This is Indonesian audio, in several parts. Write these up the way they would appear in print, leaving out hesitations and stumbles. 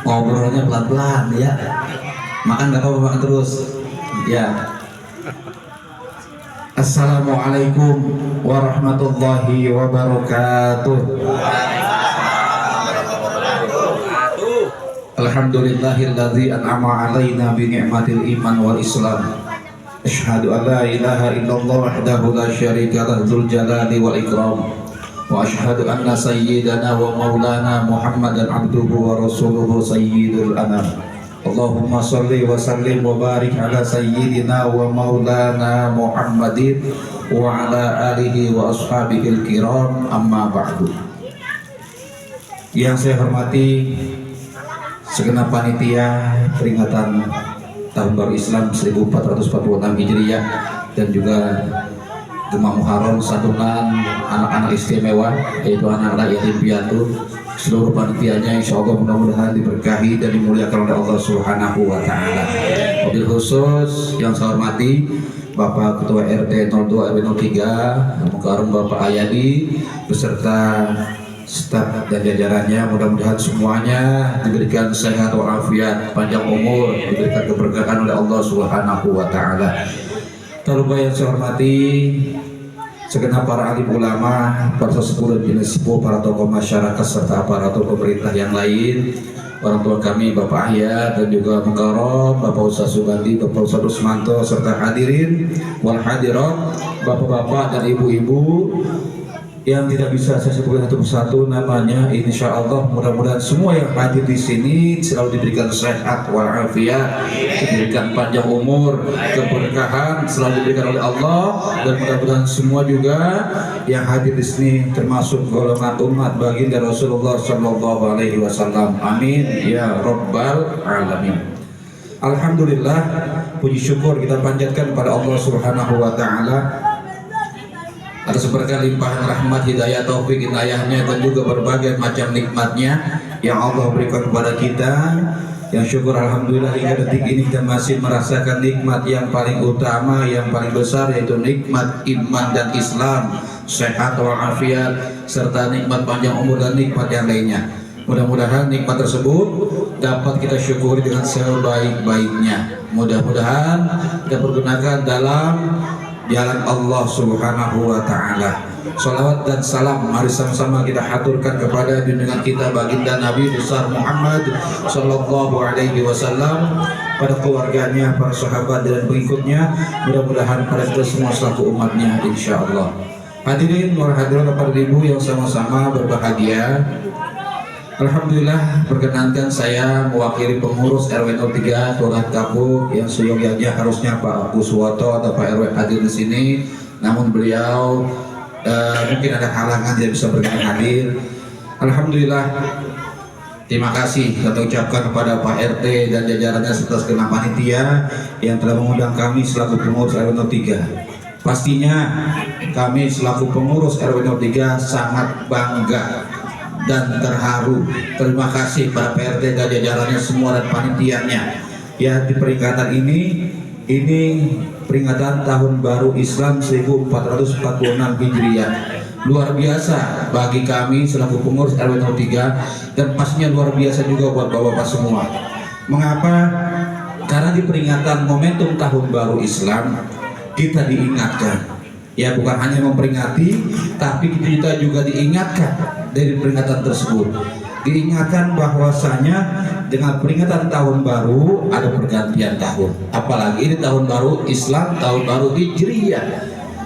Ngobrolnya pelan-pelan ya. Makan nggak apa-apa, makan terus. Ya. Assalamualaikum warahmatullahi wabarakatuh. Alhamdulillahilladzi an'ama 'alaina bi ni'matil iman wal islam. Asyhadu an la ilaha illallah wahdahu la syarika lahu dzul jalali wal ikram. Wa asyhadu anna sayyidana wa maulana Muhammadan abduhu wa rasuluhu sayyidul anam. Allahumma shalli wa sallim wa barik ala sayyidina wa maulana Muhammadin wa ala alihi wa ashabihil kiram, amma ba'du. Yang saya hormati segenap panitia peringatan Tahun Baru Islam 1446 Hijriah dan juga Gemah Muharram Santunan anak-anak istimewa, yaitu anak-anak yatim piatu, seluruh panitianya insya Allah mudah-mudahan diberkahi dan dimuliakan oleh Allah Subhanahu wa Ta'ala. Wabil khusus yang saya hormati Bapak Ketua RT 02 RW 03 Mukarram Bapak Ayadi beserta staf dan jajarannya, mudah-mudahan semuanya diberikan sehat walafiat, panjang umur, diberikan keberkahan oleh Allah Subhanahu wa Ta'ala. Terlebih yang saya hormati segenap para alim ulama, para sesepuh dan sepuh, para tokoh masyarakat serta aparatur pemerintah yang lain, orang tua kami Bapak Ahya dan juga Mukarram, Bapak Ustaz Subandi, Bapak Ustaz Rusmanto serta hadirin wal hadirat, bapak-bapak dan ibu-ibu yang tidak bisa saya sebutkan satu persatu namanya. Insya Allah mudah-mudahan semua yang hadir di sini selalu diberikan sehat walafiat, diberikan panjang umur, keberkahan selalu diberikan oleh Allah, dan mudah-mudahan semua juga yang hadir di sini termasuk golongan umat baginda Rasulullah Sallallahu Alaihi Wasallam. Amin ya Rabbal Alamin. Alhamdulillah, puji syukur kita panjatkan kepada Allah Subhanahu Wa Taala atas berkah limpahan rahmat, hidayah, taufik, inayahnya dan juga berbagai macam nikmatnya yang Allah berikan kepada kita. Yang syukur alhamdulillah hingga detik ini kita masih merasakan nikmat yang paling utama, yang paling besar, yaitu nikmat iman dan Islam, sehat walafiat serta nikmat panjang umur dan nikmat yang lainnya. Mudah-mudahan nikmat tersebut dapat kita syukuri dengan sebaik-baiknya. Mudah-mudahan kita pergunakan dalam jalan Allah Subhanahu wa Ta'ala. Salawat dan salam mari sama-sama kita haturkan kepada junjungan kita baginda Nabi besar Muhammad Sallallahu Alaihi Wasallam, pada keluarganya, para sahabat dan pengikutnya, mudah-mudahan pada kita semua selaku umatnya insya Allah. Hadirin wal hadirat Bapak Ibu yang sama-sama berbahagia, alhamdulillah perkenankan saya mewakili pengurus RW 03 Kelurahan Kapuk yang seyogyanya harusnya Pak Buswoto atau Pak RW hadir di sini, namun beliau mungkin ada halangan tidak bisa berkenan hadir. Alhamdulillah, terima kasih kita ucapkan kepada Pak RT dan jajarannya serta segenap panitia yang telah mengundang kami selaku pengurus RW 03. Pastinya kami selaku pengurus RW 03 sangat bangga dan terharu. Terima kasih pada PRT dan jajarannya semua dan panitianya. Ya, di peringatan ini peringatan Tahun Baru Islam 1446 Hijriah. Luar biasa bagi kami selaku pengurus RW 03 dan pastinya luar biasa juga buat bapak-bapak semua. Mengapa? Karena di peringatan momentum Tahun Baru Islam kita diingatkan, ya bukan hanya memperingati, tapi kita juga diingatkan dari peringatan tersebut. Diingatkan bahwasanya dengan peringatan tahun baru ada pergantian tahun. Apalagi ini tahun baru Islam, tahun baru Hijriyah,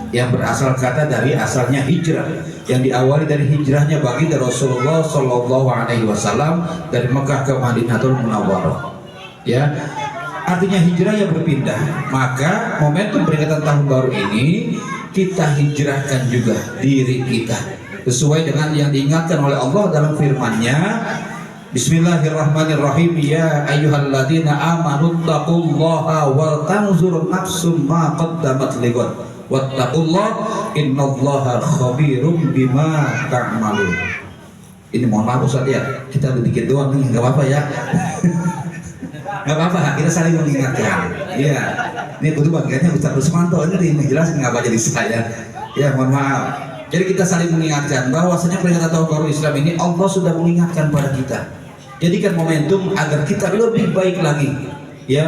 yang berasal kata dari asalnya hijrah, yang diawali dari hijrahnya baginda Rasulullah Sallallahu Alaihi Wasallam dari Mekah ke Madinatul Munawwarah. Ya, artinya hijrah yang berpindah. Maka momentum peringatan tahun baru ini kita hijrahkan juga diri kita sesuai dengan yang diingatkan oleh Allah dalam firman-Nya. Bismillahirrahmanirrahim. Ya ayyuhalladzina amanu taqullaha wal tanzur nafsum ma qaddamat lighad wattaqullaha innallaha khabirum bima ta'malun. Ini mohon maaf Ustaz ya, kita udah dikit doang nih, enggak apa-apa ya. Enggak apa-apa, kita saling mengingatkan. Iya. Ini kudu bagiannya Ustaz Rusmanto ini jelasin ngapa jadi saya. Ya, mohon maaf. Jadi kita saling mengingatkan bahwasanya peringatan tahun baru Islam ini Allah sudah mengingatkan pada kita. Jadikan momentum agar kita lebih baik lagi. Ya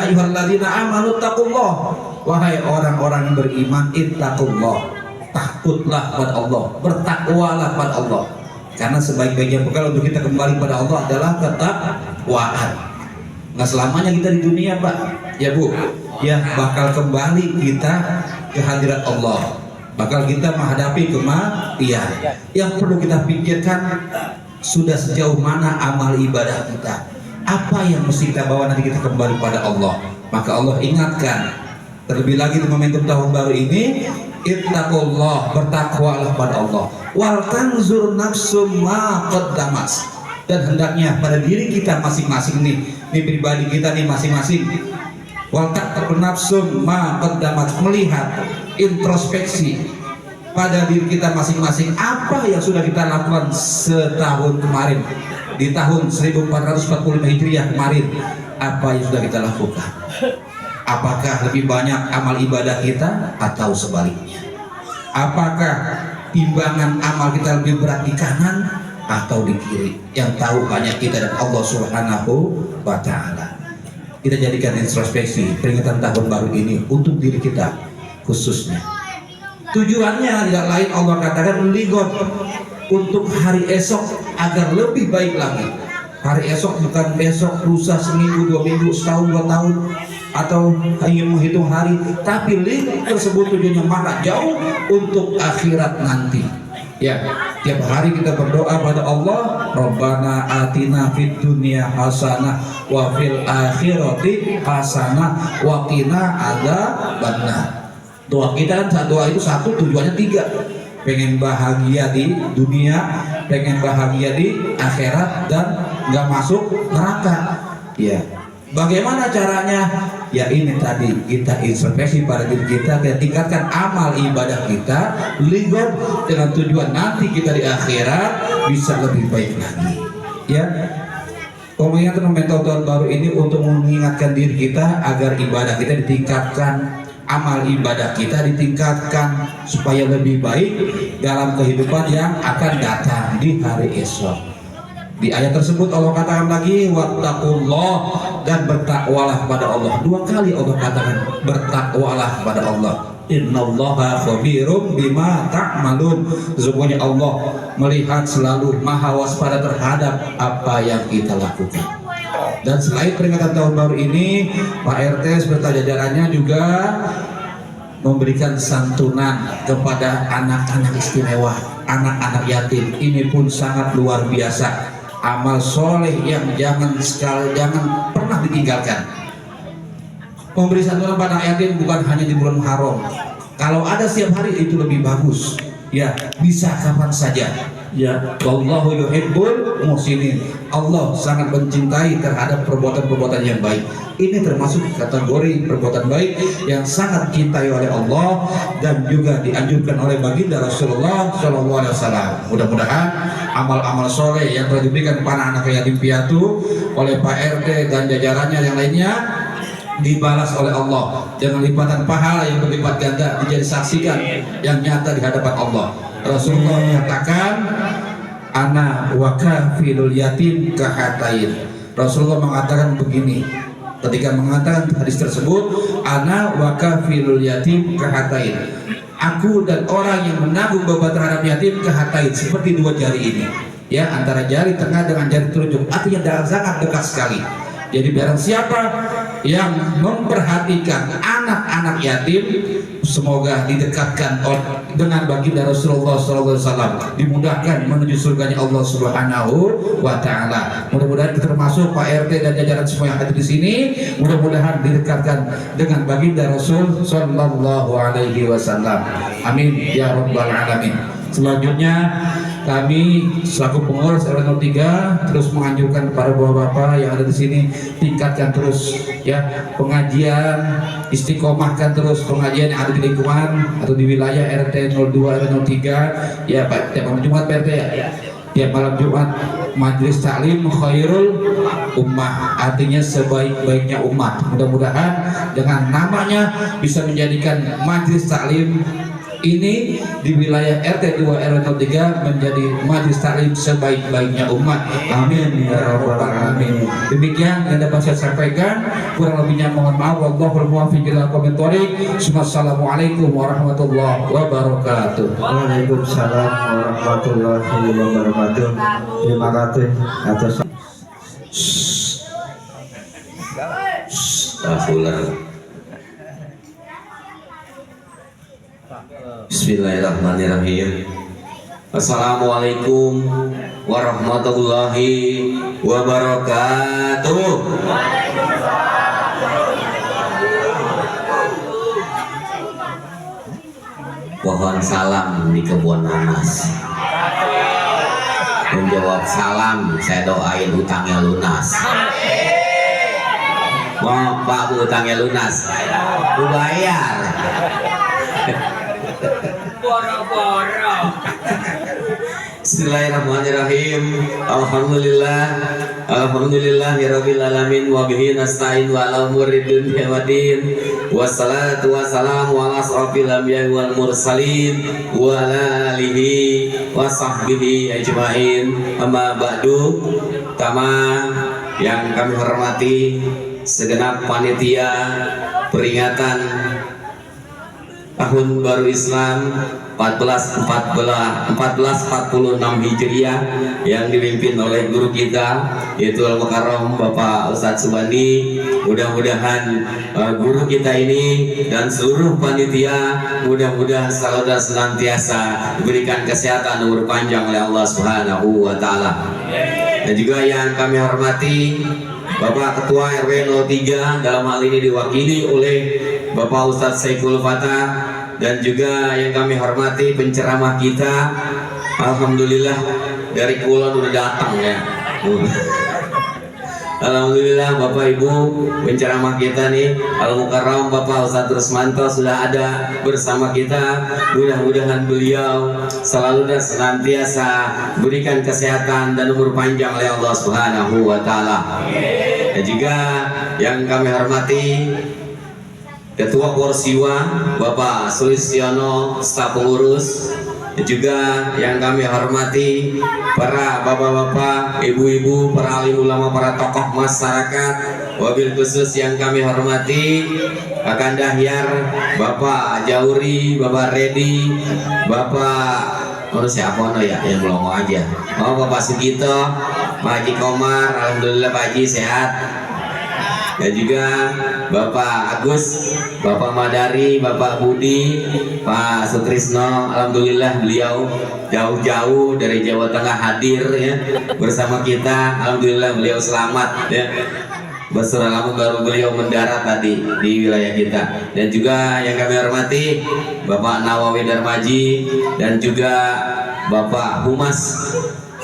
ayyuhalladzina amanu taqullah, wahai orang-orang yang beriman, ittaqullah, takutlah pada Allah, bertakwalah pada Allah. Karena sebaik-baiknya bekal untuk kita kembali pada Allah adalah ketakwaan. Nggak selamanya kita di dunia, Pak. Ya Bu, ya bakal kembali kita ke hadirat Allah. Bakal kita menghadapi kematian. Yang perlu kita pikirkan, sudah sejauh mana amal ibadah kita, apa yang mesti kita bawa nanti kita kembali pada Allah. Maka Allah ingatkan terlebih lagi di momentum tahun baru ini, ittaqullah, bertakwalah pada Allah, wal tanzur nafsum ma qaddamat, dan hendaknya pada diri kita masing-masing nih pribadi kita nih masing-masing, wal tanzur nafsum ma qaddamat, melihat, introspeksi pada diri kita masing-masing, apa yang sudah kita lakukan setahun kemarin, di tahun 1445 Hijriah kemarin, apa yang sudah kita lakukan. Apakah lebih banyak amal ibadah kita atau sebaliknya? Apakah timbangan amal kita lebih berat di kanan atau di kiri? Yang tahu hanya kita dan Allah Subhanahu wa Ta'ala. Kita jadikan introspeksi peringatan tahun baru ini untuk diri kita khususnya. Tujuannya tidak lain, Allah katakan ligot, untuk hari esok agar lebih baik lagi. Hari esok bukan besok, lusa, seminggu, 2 minggu, setahun, 2 tahun, atau hanya menghitung hari, tapi link tersebut tujuannya malah jauh untuk akhirat nanti. Ya, tiap hari kita berdoa pada Allah, Rabbana atina fid dunya hasanah wa fil akhirati hasanah wa qina adzabannar. Doa kita kan, doa itu satu, tujuannya 3. Pengen bahagia di dunia, pengen bahagia di akhirat, dan nggak masuk neraka. Ya, bagaimana caranya? Ya ini tadi, kita introspeksi pada diri kita, kita tingkatkan amal ibadah kita, lihat dengan tujuan nanti kita di akhirat bisa lebih baik lagi. Ya, mengingatkan momentum tahun baru ini untuk mengingatkan diri kita agar ibadah kita ditingkatkan, amal ibadah kita ditingkatkan supaya lebih baik dalam kehidupan yang akan datang di hari esok. Di ayat tersebut Allah katakan lagi, wattaqullah, dan bertakwalah pada Allah. 2 kali Allah katakan bertakwalah pada Allah. Innallaha khabirum bima ta'malun. Sesungguhnya Allah melihat selalu, maha waspada terhadap apa yang kita lakukan. Dan selain peringatan tahun baru ini, Pak RT beserta jajarannya juga memberikan santunan kepada anak-anak istimewa, anak-anak yatim. Ini pun sangat luar biasa, amal soleh yang jangan pernah ditinggalkan. Memberi santunan pada anak yatim bukan hanya di bulan Muharram. Kalau ada setiap hari itu lebih bagus. Ya, bisa kapan saja. Ya, wallahu yuhibbul muhsinin. Allah sangat mencintai terhadap perbuatan-perbuatan yang baik. Ini termasuk kategori perbuatan baik yang sangat dicintai oleh Allah dan juga dianjurkan oleh baginda Rasulullah SAW. Mudah-mudahan amal-amal soleh yang telah diberikan kepada anak yatim piatu oleh Pak RT dan jajarannya yang lainnya dibalas oleh Allah dengan lipatan pahala yang berlipat ganda, menjadi saksikan yang nyata di hadapan Allah. Rasulullah mengatakan, ana wa kafilul yatim kahatain. Rasulullah mengatakan begini ketika mengatakan hadis tersebut, ana wa kafilul yatim kahatain. Aku dan orang yang menanggung beban terhadap yatim kahatain, seperti 2 jari ini. Ya, antara jari tengah dengan jari telunjuk, artinya sangat dekat sekali. Jadi barang siapa yang memperhatikan anak-anak yatim, semoga didekatkan dengan baginda Rasulullah SAW, dimudahkan menuju surganya Allah Subhanahu wa Ta'ala. Mudah-mudahan kita termasuk Pak RT dan jajaran semua yang hadir di sini, mudah-mudahan didekatkan dengan baginda Rasul Sallallahu Alaihi Wasallam. Amin ya Rabbal Alamin. Selanjutnya kami selaku pengurus RW 03 terus menganjurkan kepada bapak-bapak yang ada di sini, tingkatkan terus ya pengajian, istiqomahkan terus pengajian yang ada di lingkungan atau di wilayah RT 02 RW 03 ya Pak. Tiap malam Jumat RT ya, tiap malam Jumat majelis taklim khairul ummah, artinya sebaik-baiknya umat. Mudah-mudahan dengan namanya bisa menjadikan majelis taklim ini di wilayah RT 2 RW 03 menjadi majelis taklim sebaik-baiknya umat. Amin ya rabbal alamin. Demikian yang dapat saya sampaikan, kurang lebihnya mohon maaf. Wallahul muwaffiq ila aqwamit thoriq. Assalamualaikum warahmatullahi wabarakatuh. Waalaikumsalam warahmatullahi wabarakatuh. Terima kasih atas Bismillahirrahmanirrahim. Assalamualaikum warahmatullahi wabarakatuh. Pohon salam di kebun nanas. Menjawab salam, saya doain utangnya lunas. Mau Pak Bu utangnya lunas, Bu bayar. Boro-boro. Bismillahirrahmanirrahim. Alhamdulillahirabbil alamin wa bihi nasta'in wa ala umuri dunya waddin. Wassalatu wassalamu ala asrofil anbiya'i wal mursalin wa ala alihi wa sahbihi ajmain. Amma ba'du. Pertama yang kami hormati segenap panitia peringatan Tahun Baru Islam 1446 Hijriah yang dipimpin oleh guru kita yaitu Al-Mukarram Bapak Ustadz Subandi. Mudah-mudahan guru kita ini dan seluruh panitia mudah-mudahan selalu dan senantiasa diberikan kesehatan umur panjang oleh Allah Subhanahu wa taala. Dan juga yang kami hormati Bapak Ketua RW 03 dalam hal ini diwakili oleh Bapak Ustadz Saiful Fatah, dan juga yang kami hormati penceramah kita, alhamdulillah dari Kulon udah datang ya. Alhamdulillah Bapak Ibu penceramah kita nih Al-Mukarram Bapak Ustadz Rusmanto sudah ada bersama kita. Mudah-mudahan beliau selalu dan senantiasa berikan kesehatan dan umur panjang oleh Allah Subhanahu wa taala. Dan juga yang kami hormati Ketua Porsiwa Bapak Sulistiono, staf pengurus, dan juga yang kami hormati para bapak-bapak, ibu-ibu, para alim ulama, para tokoh masyarakat, wabil khusus yang kami hormati Kakang Dahyar, Bapak Jauri, Bapak Redi, Bapak siapa ya yang belum aja, Bapak Sugito, Pak Haji Komar, alhamdulillah Pak Haji sehat. Dan juga Bapak Agus, Bapak Madari, Bapak Budi, Pak Sutrisno, alhamdulillah beliau jauh-jauh dari Jawa Tengah hadir ya bersama kita. Alhamdulillah beliau selamat ya. Berselamat baru beliau mendarat tadi di wilayah kita. Dan juga yang kami hormati Bapak Nawawi Darmaji dan juga Bapak Humas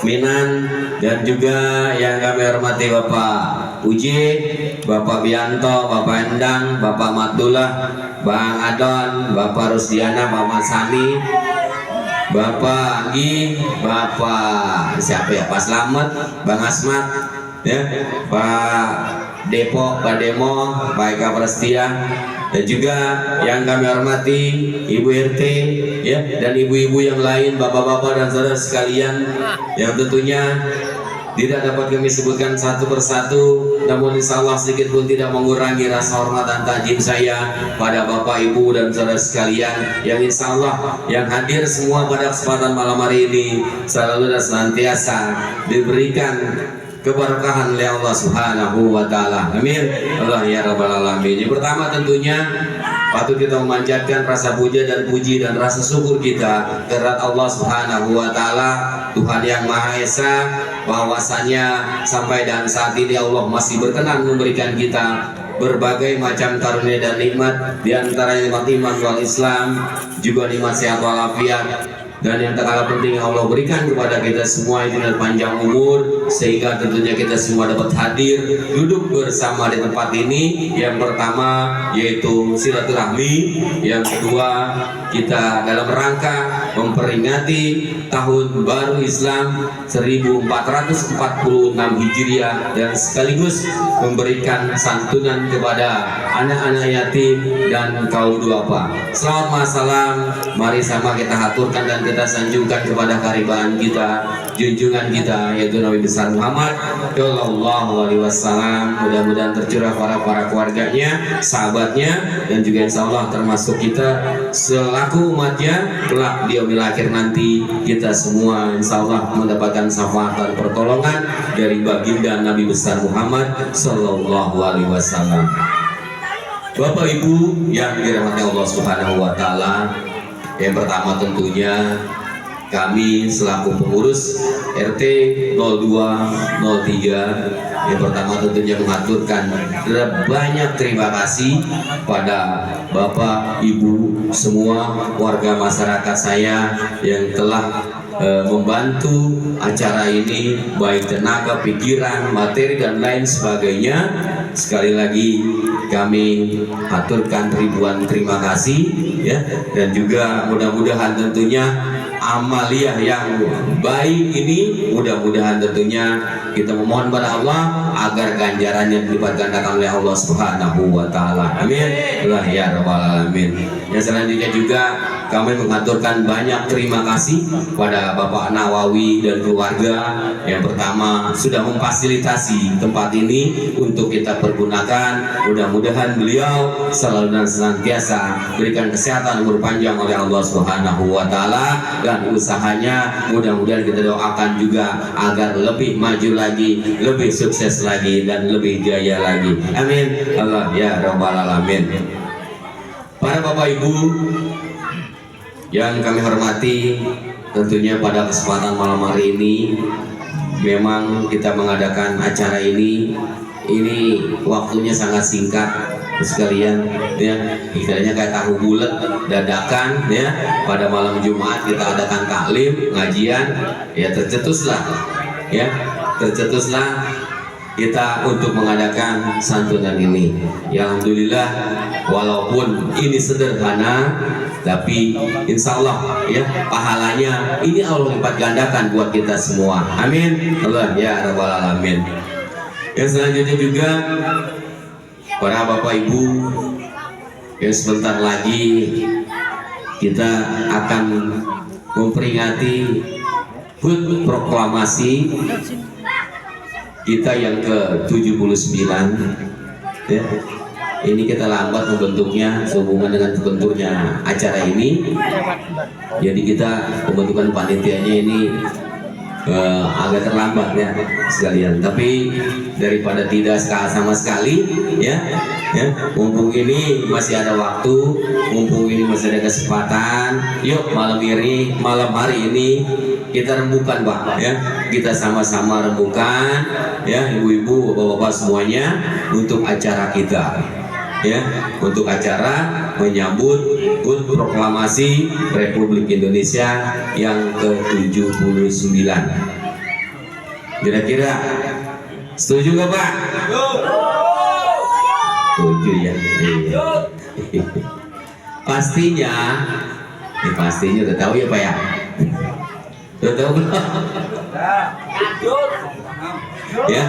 Minan, dan juga yang kami hormati Bapak Uji, Bapak Bianto, Bapak Endang, Bapak Matullah, Bang Adon, Bapak Rusdiana, Bapak Sani, Bapak Anggi, Bapak siapa ya, Pak Slamet, Bang Asmat ya, Pak Depo, Pak Demo, Pak Eka Prestia, dan juga yang kami hormati Ibu RT ya, dan ibu-ibu yang lain, bapak-bapak dan saudara sekalian yang tentunya tidak dapat kami sebutkan satu persatu, namun insya Allah sedikit pun tidak mengurangi rasa hormat dan takjim saya pada bapak ibu dan saudara sekalian yang insya Allah yang hadir semua pada kesempatan malam hari ini selalu dan senantiasa diberikan keberkahan oleh Allah Subhanahu wa taala. Amin. Allah ya rabbal alamin. Yang pertama tentunya patut kita memanjatkan rasa puja dan puji dan rasa syukur kita kepada Allah Subhanahu wa taala, Tuhan yang Maha Esa, bahwasanya sampai dan saat ini Allah masih berkenan memberikan kita berbagai macam karunia dan nikmat, di antaranya nikmat iman wal Islam, juga nikmat sehat walafiat, dan yang tak kalah penting Allah berikan kepada kita semua itu panjang umur, sehingga tentunya kita semua dapat hadir duduk bersama di tempat ini. Yang pertama yaitu silaturahmi, yang kedua kita dalam rangka memperingati tahun baru Islam 1446 Hijriah dan sekaligus memberikan santunan kepada anak-anak yatim dan kaum duafa. Selamat masalam, mari sama kita haturkan dan kita sanjungkan kepada karibaan kita, junjungan kita yaitu Nabi besar Muhammad Shallallahu Alaihi Wasallam. Mudah-mudahan tercurah para keluarganya, sahabatnya, dan juga insya Allah termasuk kita selaku umatnya kelak di yaumil akhir nanti, kita semua insya Allah mendapatkan syafaat dan pertolongan dari baginda Nabi besar Muhammad Shallallahu Alaihi Wasallam. Bapak Ibu yang dirahmati Allah Subhanahu Wa Taala, yang pertama tentunya kami selaku pengurus RT 0203 yang pertama tentunya mengaturkan banyak terima kasih pada Bapak Ibu semua warga masyarakat saya yang telah membantu acara ini baik tenaga, pikiran, materi dan lain sebagainya. Sekali lagi kami aturkan ribuan terima kasih ya, dan juga mudah-mudahan tentunya amaliyah yang baik ini mudah-mudahan tentunya kita memohon pada Allah agar ganjarannya dilipat gandakan oleh Allah Subhanahu wa taala. Amin. Ya rabbal alamin. Yang selanjutnya juga kami mengaturkan banyak terima kasih pada Bapak Nawawi dan keluarga yang pertama sudah memfasilitasi tempat ini untuk kita pergunakan. Mudah-mudahan beliau selalu dan senantiasa berikan kesehatan umur panjang oleh Allah Subhanahu wa taala, dan usahanya mudah-mudahan kita doakan juga agar lebih maju lagi, lebih sukses lagi, dan lebih jaya lagi. Amin. Allah ya rabbal alamin. Para Bapak Ibu yang kami hormati, tentunya pada kesempatan malam hari ini memang kita mengadakan acara ini waktunya sangat singkat sekalian ya, istilahnya kayak tahu bulat dadakan ya. Pada malam Jumat kita adakan taklim, ngajian ya, tercetuslah kita untuk mengadakan santunan ini. Ya alhamdulillah, walaupun ini sederhana tapi insya Allah ya pahalanya ini Allah lipat gandakan buat kita semua. Amin. Allah ya rabbal alamin. Yang selanjutnya juga para Bapak Ibu, ya sebentar lagi kita akan memperingati HUT proklamasi kita yang ke-79 ya. Ini kita lambat membentuknya sehubungan dengan terbentuknya acara ini. Jadi kita pembentukan panitianya ini agak terlambat ya sekalian. Tapi daripada tidak sama sekali ya, mumpung ini masih ada waktu, mumpung ini masih ada kesempatan, yuk malam hari ini kita rembukan Pak ya, kita sama-sama rembukan ya, ibu-ibu, bapak-bapak semuanya untuk acara kita ya, untuk acara menyambut HUT proklamasi Republik Indonesia yang ke-79. Kira-kira setuju nggak Pak? Setuju ya. Pastinya udah tahu ya Pak ya. Udah tahu belum? Ya,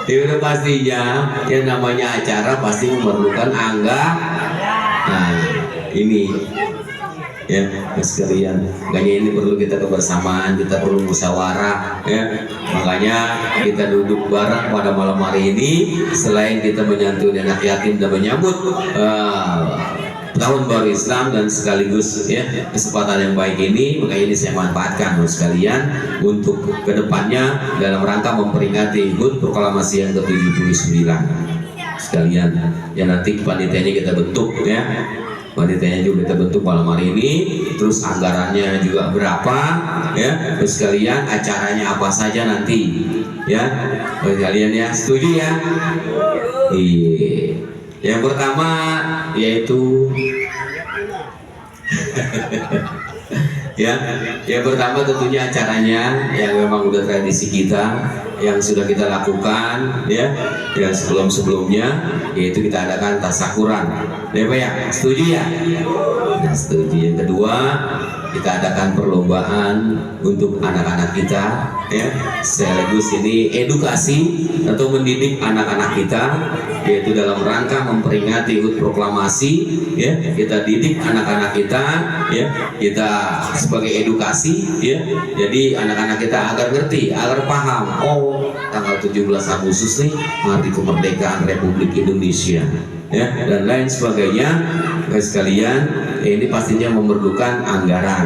udah pastinya yang namanya acara pasti memerlukan anggaran. Nah, ini ya sekalian, makanya ini perlu kita kebersamaan, kita perlu musyawarah ya. Makanya kita duduk bareng pada malam hari ini, selain kita menyantuni anak yatim dan menyambut tahun baru Islam dan sekaligus ya kesempatan yang baik ini, maka ini saya manfaatkan sekalian untuk kedepannya dalam rangka memperingati HUT proklamasi yang ke-79 sekalian. Ya nanti panitianya kita bentuk ya, panitianya juga kita bentuk malam hari ini, terus anggarannya juga berapa ya, terus sekalian acaranya apa saja nanti ya sekalian ya. Setuju ya? Iya. Yang pertama yaitu ya, yang pertama tentunya acaranya yang memang udah tradisi kita yang sudah kita lakukan ya, yang sebelumnya yaitu kita adakan tasyakuran ya Pak ya. Setuju ya? Nah, setuju. Yang kedua kita adakan perlombaan untuk anak-anak kita, ya, sekaligus ini edukasi atau mendidik anak-anak kita, yaitu dalam rangka memperingati HUT proklamasi, ya, kita didik anak-anak kita, ya, kita sebagai edukasi, ya, jadi anak-anak kita agar ngerti, agar paham, oh tanggal 17 Agustus nih hari kemerdekaan Republik Indonesia, ya, dan lain sebagainya. Guys sekalian, ini pastinya memerlukan anggaran,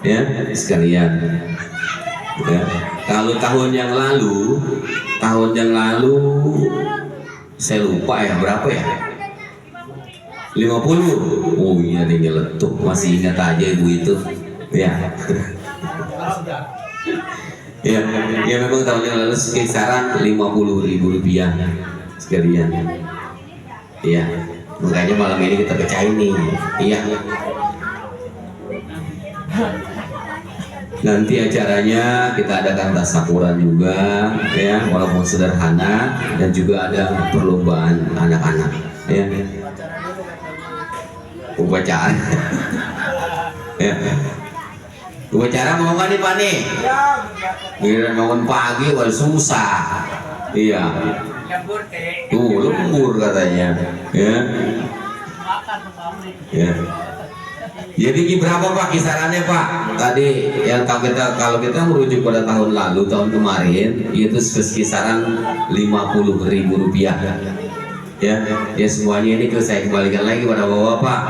ya sekalian, ya. Kalau tahun yang lalu saya lupa ya berapa ya, 50. Oh iya dia nyeletuk, masih ingat aja ibu itu, ya. Ya memang tahun yang lalu kisaran 50.000 rupiah sekalian, ya. Makanya malam ini kita pecahin nih, iya. Nanti acaranya kita adakan tasyakuran juga, ya, walaupun sederhana, dan juga ada perlombaan anak-anak, ya. Upacara, ya. Upacara mau nggak nih Pak nih? Giliran bangun pagi, wah susah, iya. Tuh lembur katanya, ya. Ya. Jadi berapa Pak kisarannya Pak? Tadi yang kalau kita merujuk pada tahun lalu, tahun kemarin, itu kisaran 50.000 rupiah. Ya semuanya ini saya kembalikan lagi pada Bapak.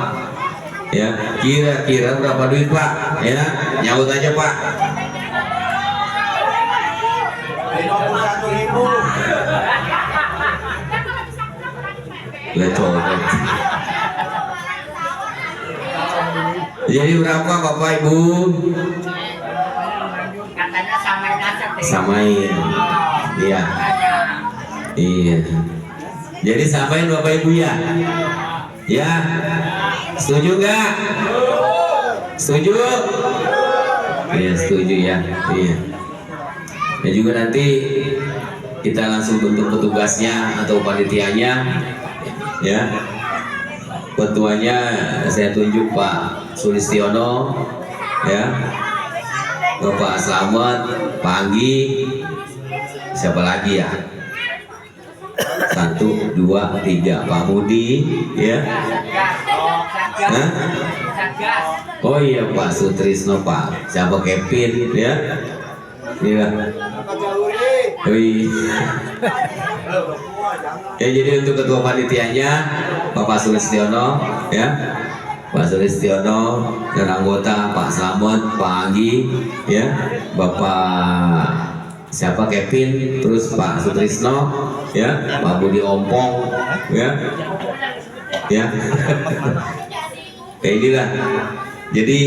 Ya, kira-kira berapa duit Pak? Ya, nyaut aja Pak. 51.000. Lecet. Jadi berapa Bapak Ibu? Katanya samain aja deh. Samain. Iya. Iya. Jadi samain Bapak Ibu ya. Ya. Setuju nggak? Setuju? Iya setuju ya. Iya. Dan juga nanti kita langsung bentuk petugasnya atau panitianya. Ya, ketuanya saya tunjuk Pak Sulistiono, ya, Bapak Slamet, Pak Anggi, siapa lagi ya? 1, 2, 3, Pak Budi, ya. Hah? Oh iya Pak Sutrisno, Pak siapa Kevin, ya. Iya. Ya jadi untuk ketua panitianya Bapak Sulistiono, ya, Pak Sulistiono, dan anggota Pak Slamet, Pak Anggi, ya, Bapak siapa Kevin, terus Pak Sutrisno, ya, Pak Budi Ompong, ya, ya. Kayak inilah. Jadi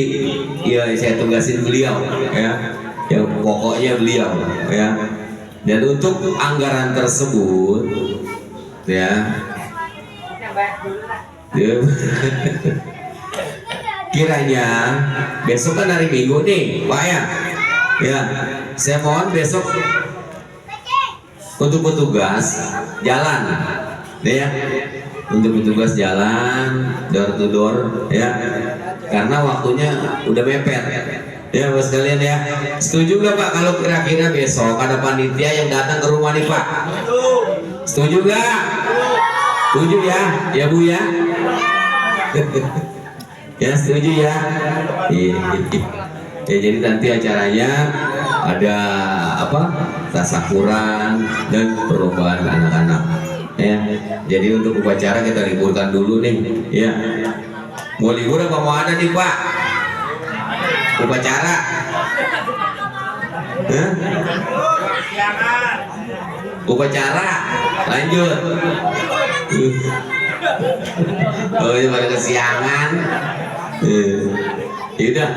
ya saya tugasin beliau, ya, yang pokoknya beliau, ya. Dan untuk anggaran tersebut, ya, kiranya besok kan hari Minggu nih Pak ya, ya, saya mohon besok untuk petugas jalan, ya, untuk petugas jalan door to door, ya, karena waktunya udah mepet. Ya Bapak sekalian ya, setuju nggak Pak kalau kira-kira besok ada panitia yang datang ke rumah nih Pak? Setuju nggak? Setuju ya, ya Bu ya? Ya setuju ya? Ya jadi nanti acaranya ada apa? Tasyakuran dan perlombaan anak-anak. Ya, jadi untuk upacara kita liburkan dulu nih, ya. Mau libur apa mau ada nih Pak? Upacara, upacara, lanjut. Oh ini pada kesiangan. Yaudah,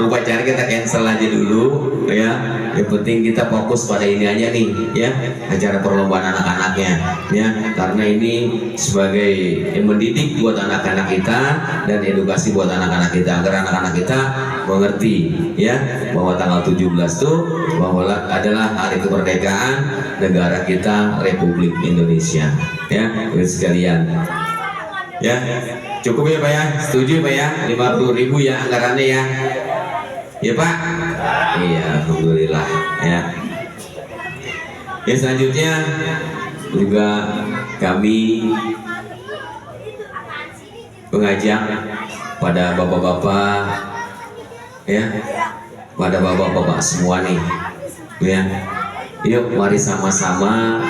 upacara kita cancel aja dulu, ya. Yang penting kita fokus pada ini aja nih, ya, acara perlombaan anak-anaknya, ya. Karena ini sebagai mendidik buat anak-anak kita dan edukasi buat anak-anak kita agar anak-anak kita mengerti, ya, bahwa tanggal 17 itu bahwa adalah hari kemerdekaan negara kita Republik Indonesia, ya, sekalian. Ya, cukup ya Pak ya, setuju Pak ya, 50.000 ya anggarannya ya. Ya Pak? Iya, alhamdulillah ya. Ya selanjutnya juga kami mengajak pada bapak-bapak ya, pada bapak-bapak semua nih ya, yuk mari sama-sama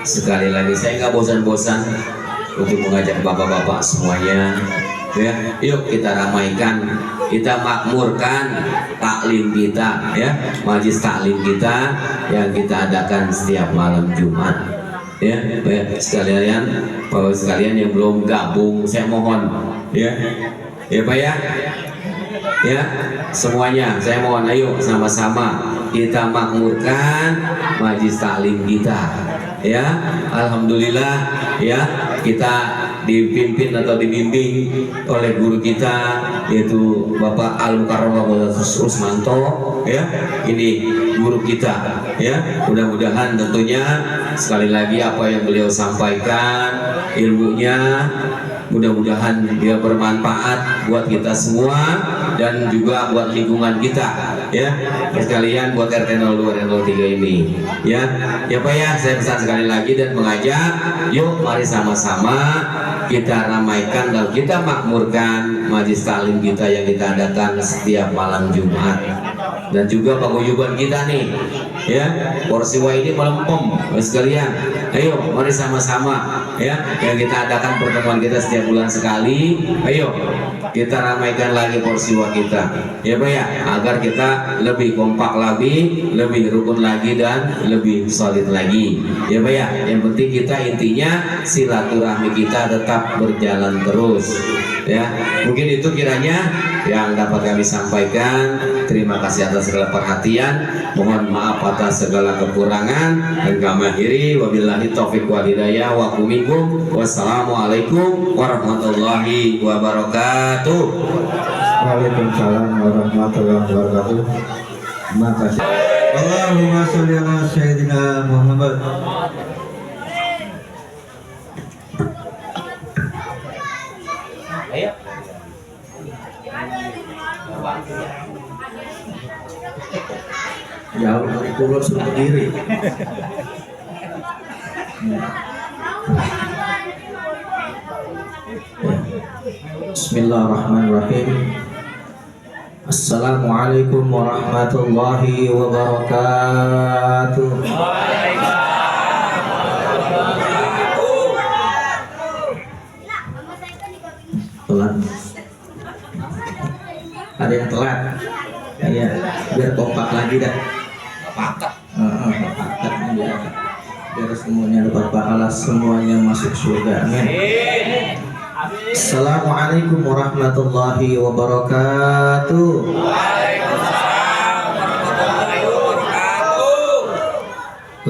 sekali lagi, saya nggak bosan-bosan untuk mengajak bapak-bapak semuanya ya, yuk kita ramaikan, kita makmurkan taklim kita ya, majelis taklim kita yang kita adakan setiap malam Jumat ya. Baik sekalian, bapak sekalian yang belum gabung, saya mohon ya, ya Pak ya, semuanya saya mohon, ayo sama-sama kita makmurkan majelis taklim kita ya. Alhamdulillah ya, kita dipimpin atau dibimbing oleh guru kita yaitu Bapak Al-Mukarram Rusmanto ya, ini guru kita ya. Mudah-mudahan tentunya sekali lagi apa yang beliau sampaikan ilmunya mudah-mudahan dia bermanfaat buat kita semua dan juga buat lingkungan kita ya, sekalian buat RT 02 dan 03 ini ya. Ya Pak ya, saya pesan sekali lagi dan mengajak, yuk mari sama-sama kita ramaikan dan kita makmurkan majelis taklim kita yang kita adakan setiap malam Jumat, dan juga paguyuban kita nih ya, Porsiwa ini melempem sekalian. Ayo mari sama-sama ya, yang kita adakan pertemuan kita setiap bulan sekali, ayo kita ramaikan lagi Porsiwa kita ya Pak ya, agar kita lebih kompak lagi, lebih rukun lagi dan lebih solid lagi ya Pak ya. Yang penting kita intinya silaturahmi kita tetap berjalan terus ya. Mungkin itu kiranya yang dapat kami sampaikan. Terima kasih atas segala perhatian, mohon maaf atas segala kekurangan, dan kami akhiri wabillahi taufiq wal hidayah wa kuminkum. Wassalamualaikum warahmatullahi wabarakatuh. Waalaikumsalam warahmatullahi wabarakatuh. Terima kasih. Allahumma sholli ala sayyidina Muhammad. Jauh dari pulau suruh berdiri. Bismillahirrahmanirrahim. Assalamualaikum warahmatullahi wabarakatuh. Telat. Ada yang telat. Ya, biar kompak lagi dah. Pakat. Biar semuanya dapat pahala, semuanya masuk surga. Amin. Assalamualaikum warahmatullahi wabarakatuh.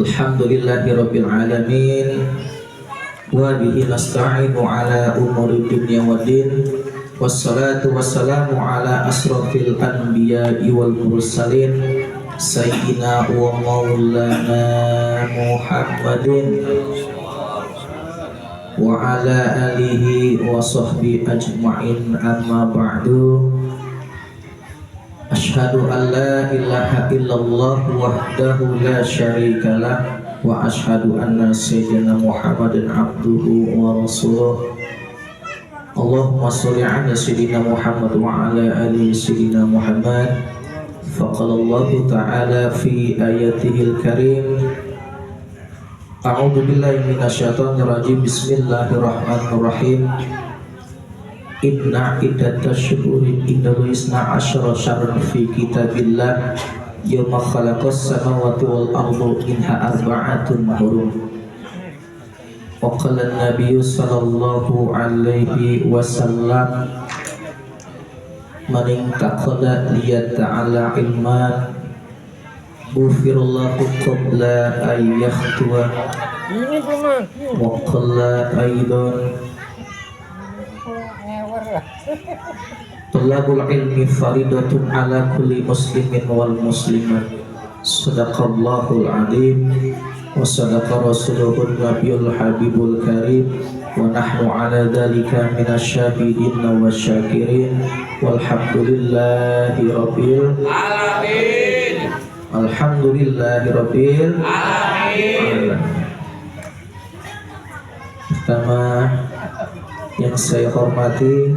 Alhamdulillahirabbil alamin wa bihi nasta'inu ala umuri dunya waddin. Wassalatu wassalamu ala asrafil anbiya'i wal mursalin sayyidina wa maulana Muhammadin wa ala alihi wa sahbihi ajma'in, amma ba'du. Asyhadu an la ilaha illallah wahdahu la syarika lah wa asyhadu anna sayyidina Muhammadan abduhu wa rasuluh. Allahumma sholli ala sayyidina Muhammad wa ala ali sayyidina Muhammad. Faqala Allah ta'ala fi ayatihil karim, a'udzu billahi minasyaitonir rajim. Bismillahirrahmanirrahim. Inna iddatash syuhuri indallahi 12 syahran fi kitabillah yawma khalaqas samawati wal arda minha arba'atun hurum. Wa qala an-nabiy sallallahu alaihi wasallam, man intaqada liyata'ala ilman ghufirallahu qabla an yakhtuwa. Wa qala aidan, talabul ilmi faridatun ala kulli muslimin wal muslimat. Sadaqallahul adzim. وصدق رسوله النبي الحبيب الكريم ونحن على ذلك من الشاهدين والشاكرين والحمد لله رب العالمين. الحمد لله رب العالمين. Pertama yang saya hormati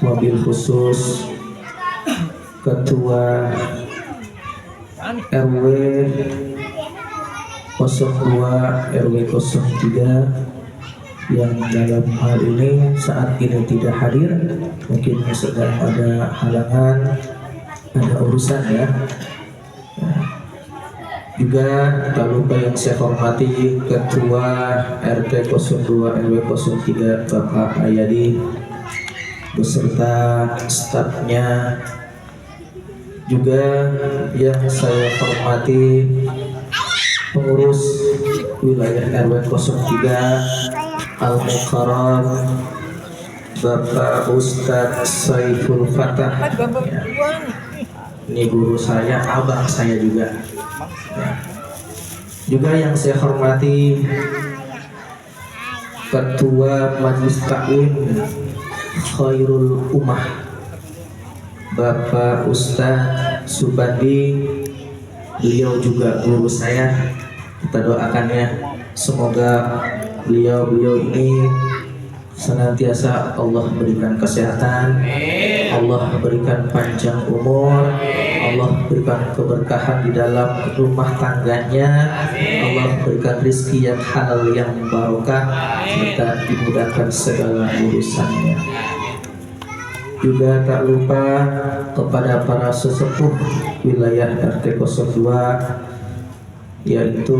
wabil khusus Ketua RW 02 RW 03 yang dalam hal ini saat ini tidak hadir, mungkin sedang ada halangan, ada urusan ya. Juga tak lupa yang saya hormati Ketua RT 02 RW 03 Bapak Ayadi beserta stafnya. Juga yang saya hormati pengurus wilayah RW 03 Al-Mukarram Bapak Ustadz Saiful Fatah ya. Ini guru saya, abang saya juga ya. Juga yang saya hormati Ketua Majelis Taklim Khairul Ummah Bapak Ustadz Subandi, beliau juga guru saya. Kita doakannya semoga beliau ini senantiasa Allah berikan kesehatan, Allah berikan panjang umur, Allah berikan keberkahan di dalam rumah tangganya, Allah berikan rezeki yang halal yang barokah, serta dimudahkan segala urusannya. Juga tak lupa kepada para sesepuh wilayah RT 02 yaitu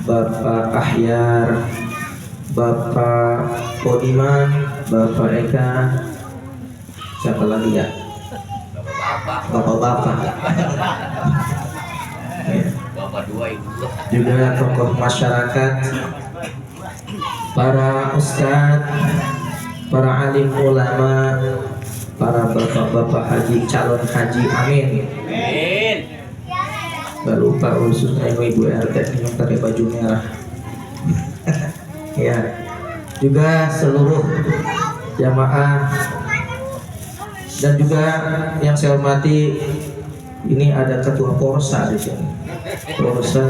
Bapak Ahyar, Bapak Podiman, Bapak Eka, siapa lagi ya? Bapak-bapak. Ya. Juga tokoh masyarakat, para ustadz, para alim ulama, para bapak-bapak haji, calon haji, amin. Gak lupa khususnya ibu RT yang pakai baju merah. Ya, juga seluruh jamaah dan juga yang saya hormati, ini ada ketua Porsa di sini. Porsa.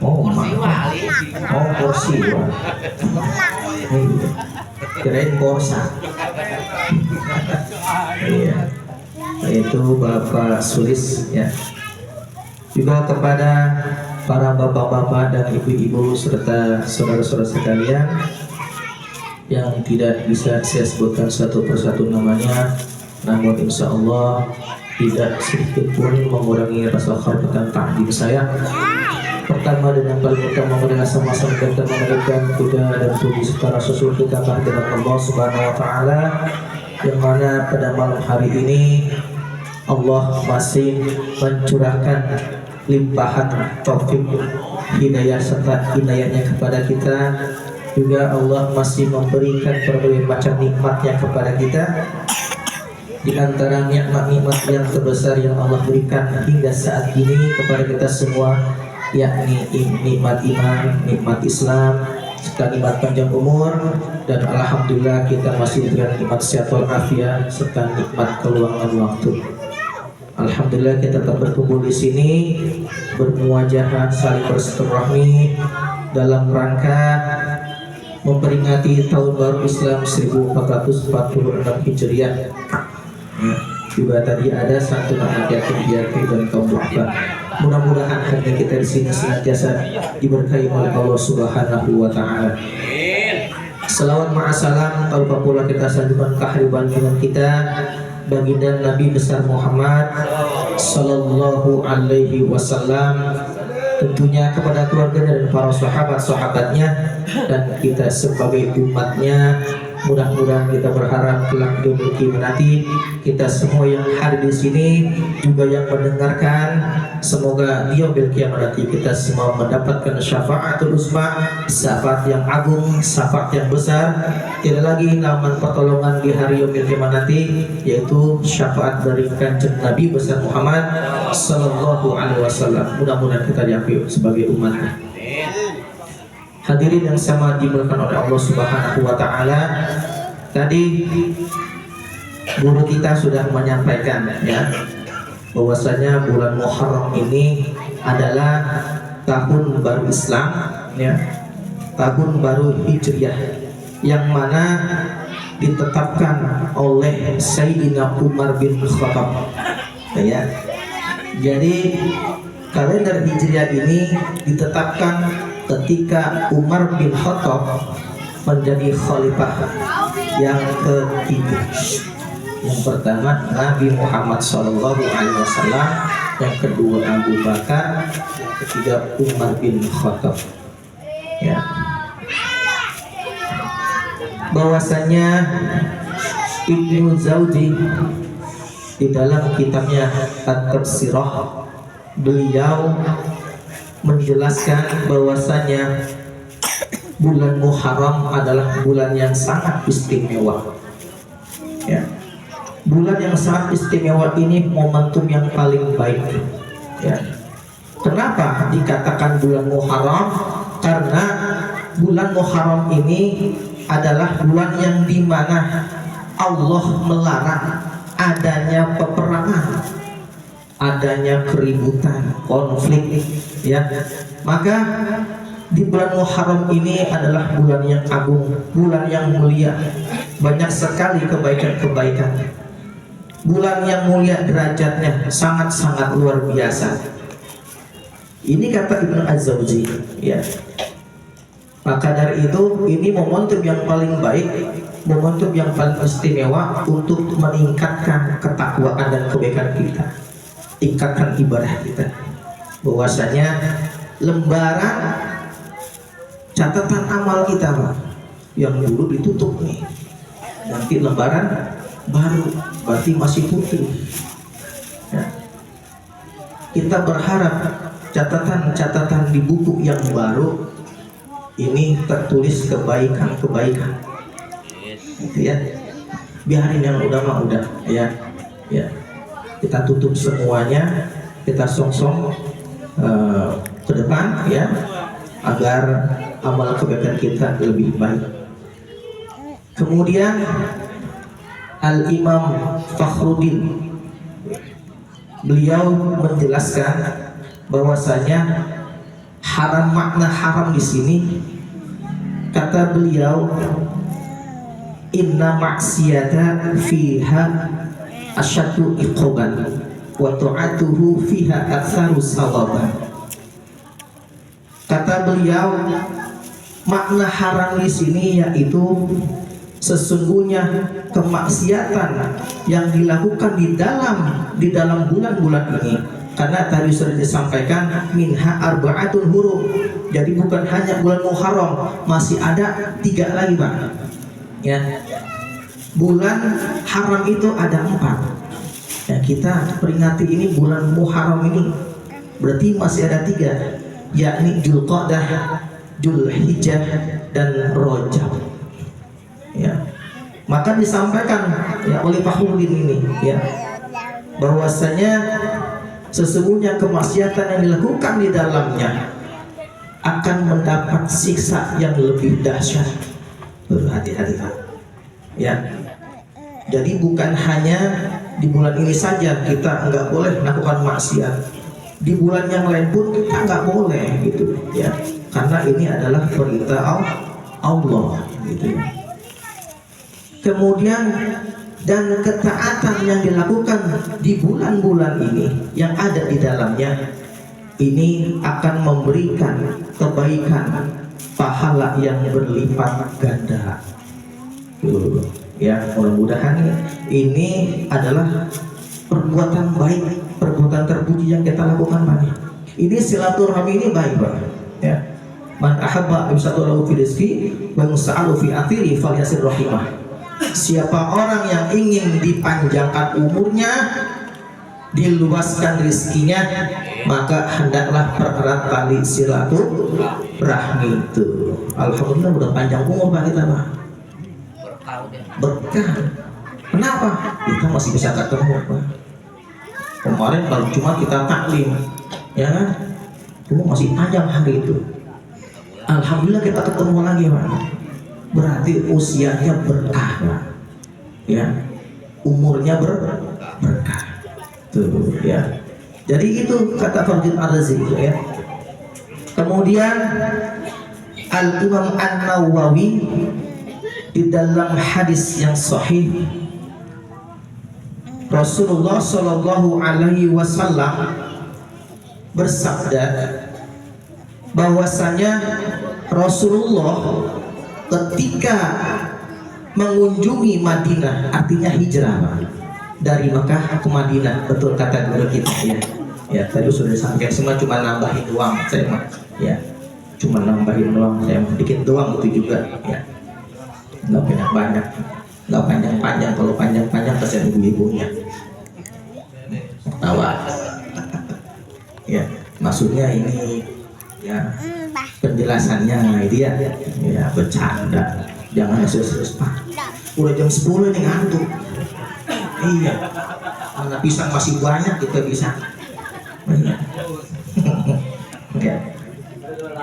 Oh, Porsi. Kirain Porsa. Iya. Yaitu Bapak Sulis ya. Juga kepada para bapak-bapak dan ibu-ibu serta saudara-saudara sekalian yang tidak bisa saya sebutkan satu persatu namanya, namun insya Allah tidak sedikit pun mengurangi rasa hormat dan takdim saya. Pertama dan yang paling utama adalah sama-sama kita mengaturkan kuda dan puji serta susul kita kehadirat Allah Subhanahu Wa Taala, yang mana pada malam hari ini Allah masih mencurahkan limpahan taufik hidayah serta inayahnya kepada kita. Juga Allah masih memberikan berbagai macam nikmatnya kepada kita. Di antara nikmat-nikmat yang terbesar yang Allah berikan hingga saat ini kepada kita semua, yakni nikmat iman, nikmat Islam, serta nikmat panjang umur, dan alhamdulillah kita masih diberikan nikmat sehat walafiat serta nikmat keluangan waktu. Alhamdulillah kita tetap berkumpul di sini bermuajahah saling bersilaturahmi dalam rangka memperingati tahun baru Islam 1446 Hijriah. Juga tadi ada santunan anak yatim dan kaum duafa. Mudah-mudahan hati kita di sini senantiasa diberkahi oleh Allah Subhanahu Wa Taala. Salawat ma'asalam tanpa pula kita sanjungan kehariban dengan kita baginda Nabi besar Muhammad Sallallahu Alaihi Wasallam, tentunya kepada keluarganya dan para sahabat-sahabatnya, dan kita sebagai umatnya mudah-mudahan kita berharap kelak di yaumil qiyamah nanti kita semua yang hadir di sini juga yang mendengarkan, semoga di yaumil qiyamah nanti kita semua mendapatkan syafaatul uzma, syafaat yang agung, syafaat yang besar, tidak lagi namun pertolongan di hari yaumil qiyamah nanti, yaitu syafaat dari kanjeng Nabi besar Muhammad sallallahu alaihi wasallam. Mudah-mudahan kita diakui sebagai umatnya. Hadirin yang sama dimuliakan oleh Allah Subhanahu wa taala. Tadi guru kita sudah menyampaikan ya bahwasanya bulan Muharram ini adalah tahun baru Islam ya, tahun baru Hijriah yang mana ditetapkan oleh Sayyidina Umar bin Khattab ya. Jadi kalender Hijriah ini ditetapkan ketika Umar bin Khattab menjadi khalifah yang ketiga. Yang pertama Nabi Muhammad SAW, yang kedua Abu Bakar, yang ketiga Umar bin Khattab. Ya. Bahwasanya Ibnu Jauzi di dalam kitabnya At-Tafsirah beliau menjelaskan bahwasanya bulan Muharram adalah bulan yang sangat istimewa. Ya. Bulan yang sangat istimewa ini momentum yang paling baik. Ya. Kenapa dikatakan bulan Muharram? Karena bulan Muharram ini adalah bulan yang dimana Allah melarang adanya peperangan, adanya keributan, konflik, ya. Maka di bulan Muharram ini adalah bulan yang agung, bulan yang mulia, banyak sekali kebaikan-kebaikan. Bulan yang mulia derajatnya sangat-sangat luar biasa. Ini kata Ibnu Az-Jauzi, ya. Maka dari itu ini momentum yang paling baik, momentum yang paling istimewa untuk meningkatkan ketakwaan dan kebaikan kita, tingkatkan ibadah kita. Bahwasanya lembaran catatan amal kita Pak, yang dulu ditutup nih, nanti lembaran baru berarti masih putih ya. Kita berharap catatan-catatan di buku yang baru ini tertulis kebaikan-kebaikan gitu ya. Biarin yang udah mah udah ya, ya. Kita tutup semuanya, kita song-song ke depan ya, agar amal kebaikan kita lebih baik. Kemudian Al-Imam Fakhruddin beliau menjelaskan bahwasanya haram, makna haram di sini kata beliau, inna maksiyata fiha asyaddu iqaban wa ta'atuhu fiha aktsaru sawaban. Kata beliau, makna haram di sini yaitu sesungguhnya kemaksiatan yang dilakukan di dalam bulan-bulan ini, karena tadi sudah disampaikan minha arba'atun hurum. Jadi bukan hanya bulan Muharram, masih ada 3 lagi Pak ya. Bulan haram itu ada 4 ya, kita peringati ini bulan Muharram ini berarti masih ada 3, yakni Dzulqa'dah, Dzulhijjah, dan Rajab ya. Maka disampaikan ya oleh Fakhruddin ini ya, bahwasanya sesungguhnya kemaksiatan yang dilakukan di dalamnya akan mendapat siksa yang lebih dahsyat. Berhati-hati ya. Jadi bukan hanya di bulan ini saja kita nggak boleh melakukan maksiat, di bulan yang lain pun kita nggak boleh gitu ya, karena ini adalah perintah Allah gitu ya. Kemudian dan ketaatan yang dilakukan di bulan-bulan ini yang ada di dalamnya ini akan memberikan kebaikan, pahala yang berlipat ganda ya. Mudah-mudahan ini adalah perbuatan baik, perbuatan terpuji yang kita lakukan Pak. Ini silaturahmi ini baik Pak ya. Man ahabba yusatulahu fi rizqi wa yus'alu fi athiri falyasir rahimah. Siapa orang yang ingin dipanjangkan umurnya, diluaskan rizkinya, maka hendaklah pererat tali silaturahmi itu. Alhamdulillah udah panjang umur Pak kita Pak. Berkah. Kenapa? Kita masih bisa ketemu Pak. Kemarin baru cuma kita taklim, ya kan? Masih panjang hari itu. Alhamdulillah kita ketemu lagi Pak. Berarti usianya berkah Pak. Ya, umurnya berkah. Tuh ya. Jadi itu kata Fardil Ar-Razi ya. Kemudian Al-Imam An-Nawawi di dalam hadis yang sahih, Rasulullah Shallallahu Alaihi Wasallam bersabda bahwasanya Rasulullah ketika mengunjungi Madinah, artinya hijrah dari Mekah ke Madinah, betul kata guru kita ya. Ya tadi sudah disampaikan, semua cuma nambahin doang saya mah ya, cuma nambahin doang saya mah, dikit doang itu juga ya, nggak banyak, nggak panjang-panjang. Kalau panjang-panjang kasihan ibu-ibunya tawa ya, maksudnya ini ya penjelasannya itu ya bercanda, jangan serius Pak. Udah jam 10 nih ngantuk. Iya, mana pisang masih banyak kita bisa.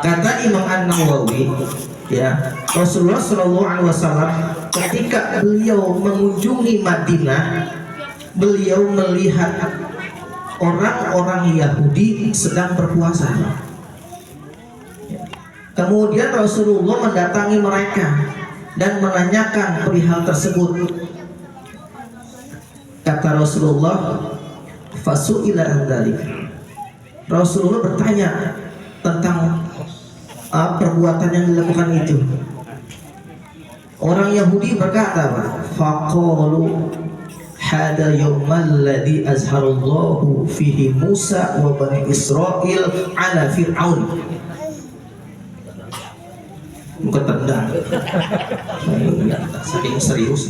Kata Imam An-Nawawi ya, Rasulullah Shallallahu Alaihi Wasallam ketika beliau mengunjungi Madinah, beliau melihat orang-orang Yahudi sedang berpuasa. Kemudian Rasulullah mendatangi mereka dan menanyakan perihal tersebut. Kata Rasulullah, fasu'ila an dzalik. Rasulullah bertanya tentang perbuatan yang dilakukan itu. Orang Yahudi berkata, faqalu hada yawmal ladzi azharallahu fihi Musa wa bani Israil ala Fir'aun. Muka tendang. Saking serius.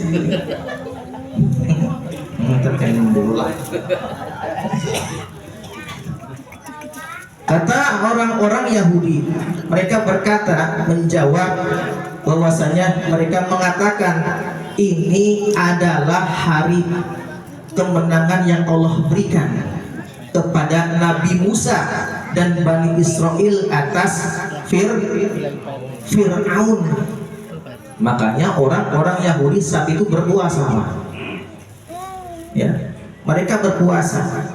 Terkait bola. Kata orang-orang Yahudi, mereka berkata, menjawab bahwasanya mereka mengatakan ini adalah hari kemenangan yang Allah berikan kepada Nabi Musa dan Bani Israel atas Fir'aun. Makanya orang-orang Yahudi saat itu berpuasa. Ya, mereka berpuasa.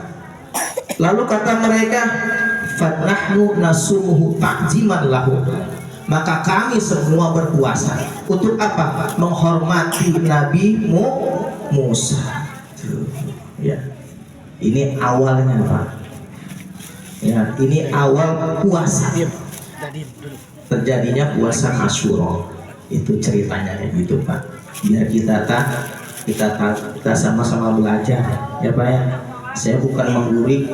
Lalu kata mereka, "Fanahnu nasumuhu ta'ziman lahu." Maka kami semua berpuasa untuk apa? Menghormati Nabi Musa. Ya. Ini awalnya, Pak. Ya, ini awal puasa. Terjadinya puasa Asyura. Itu ceritanya gitu, Pak. Biar kita sama-sama belajar, ya Pak ya. Saya bukan mengguri,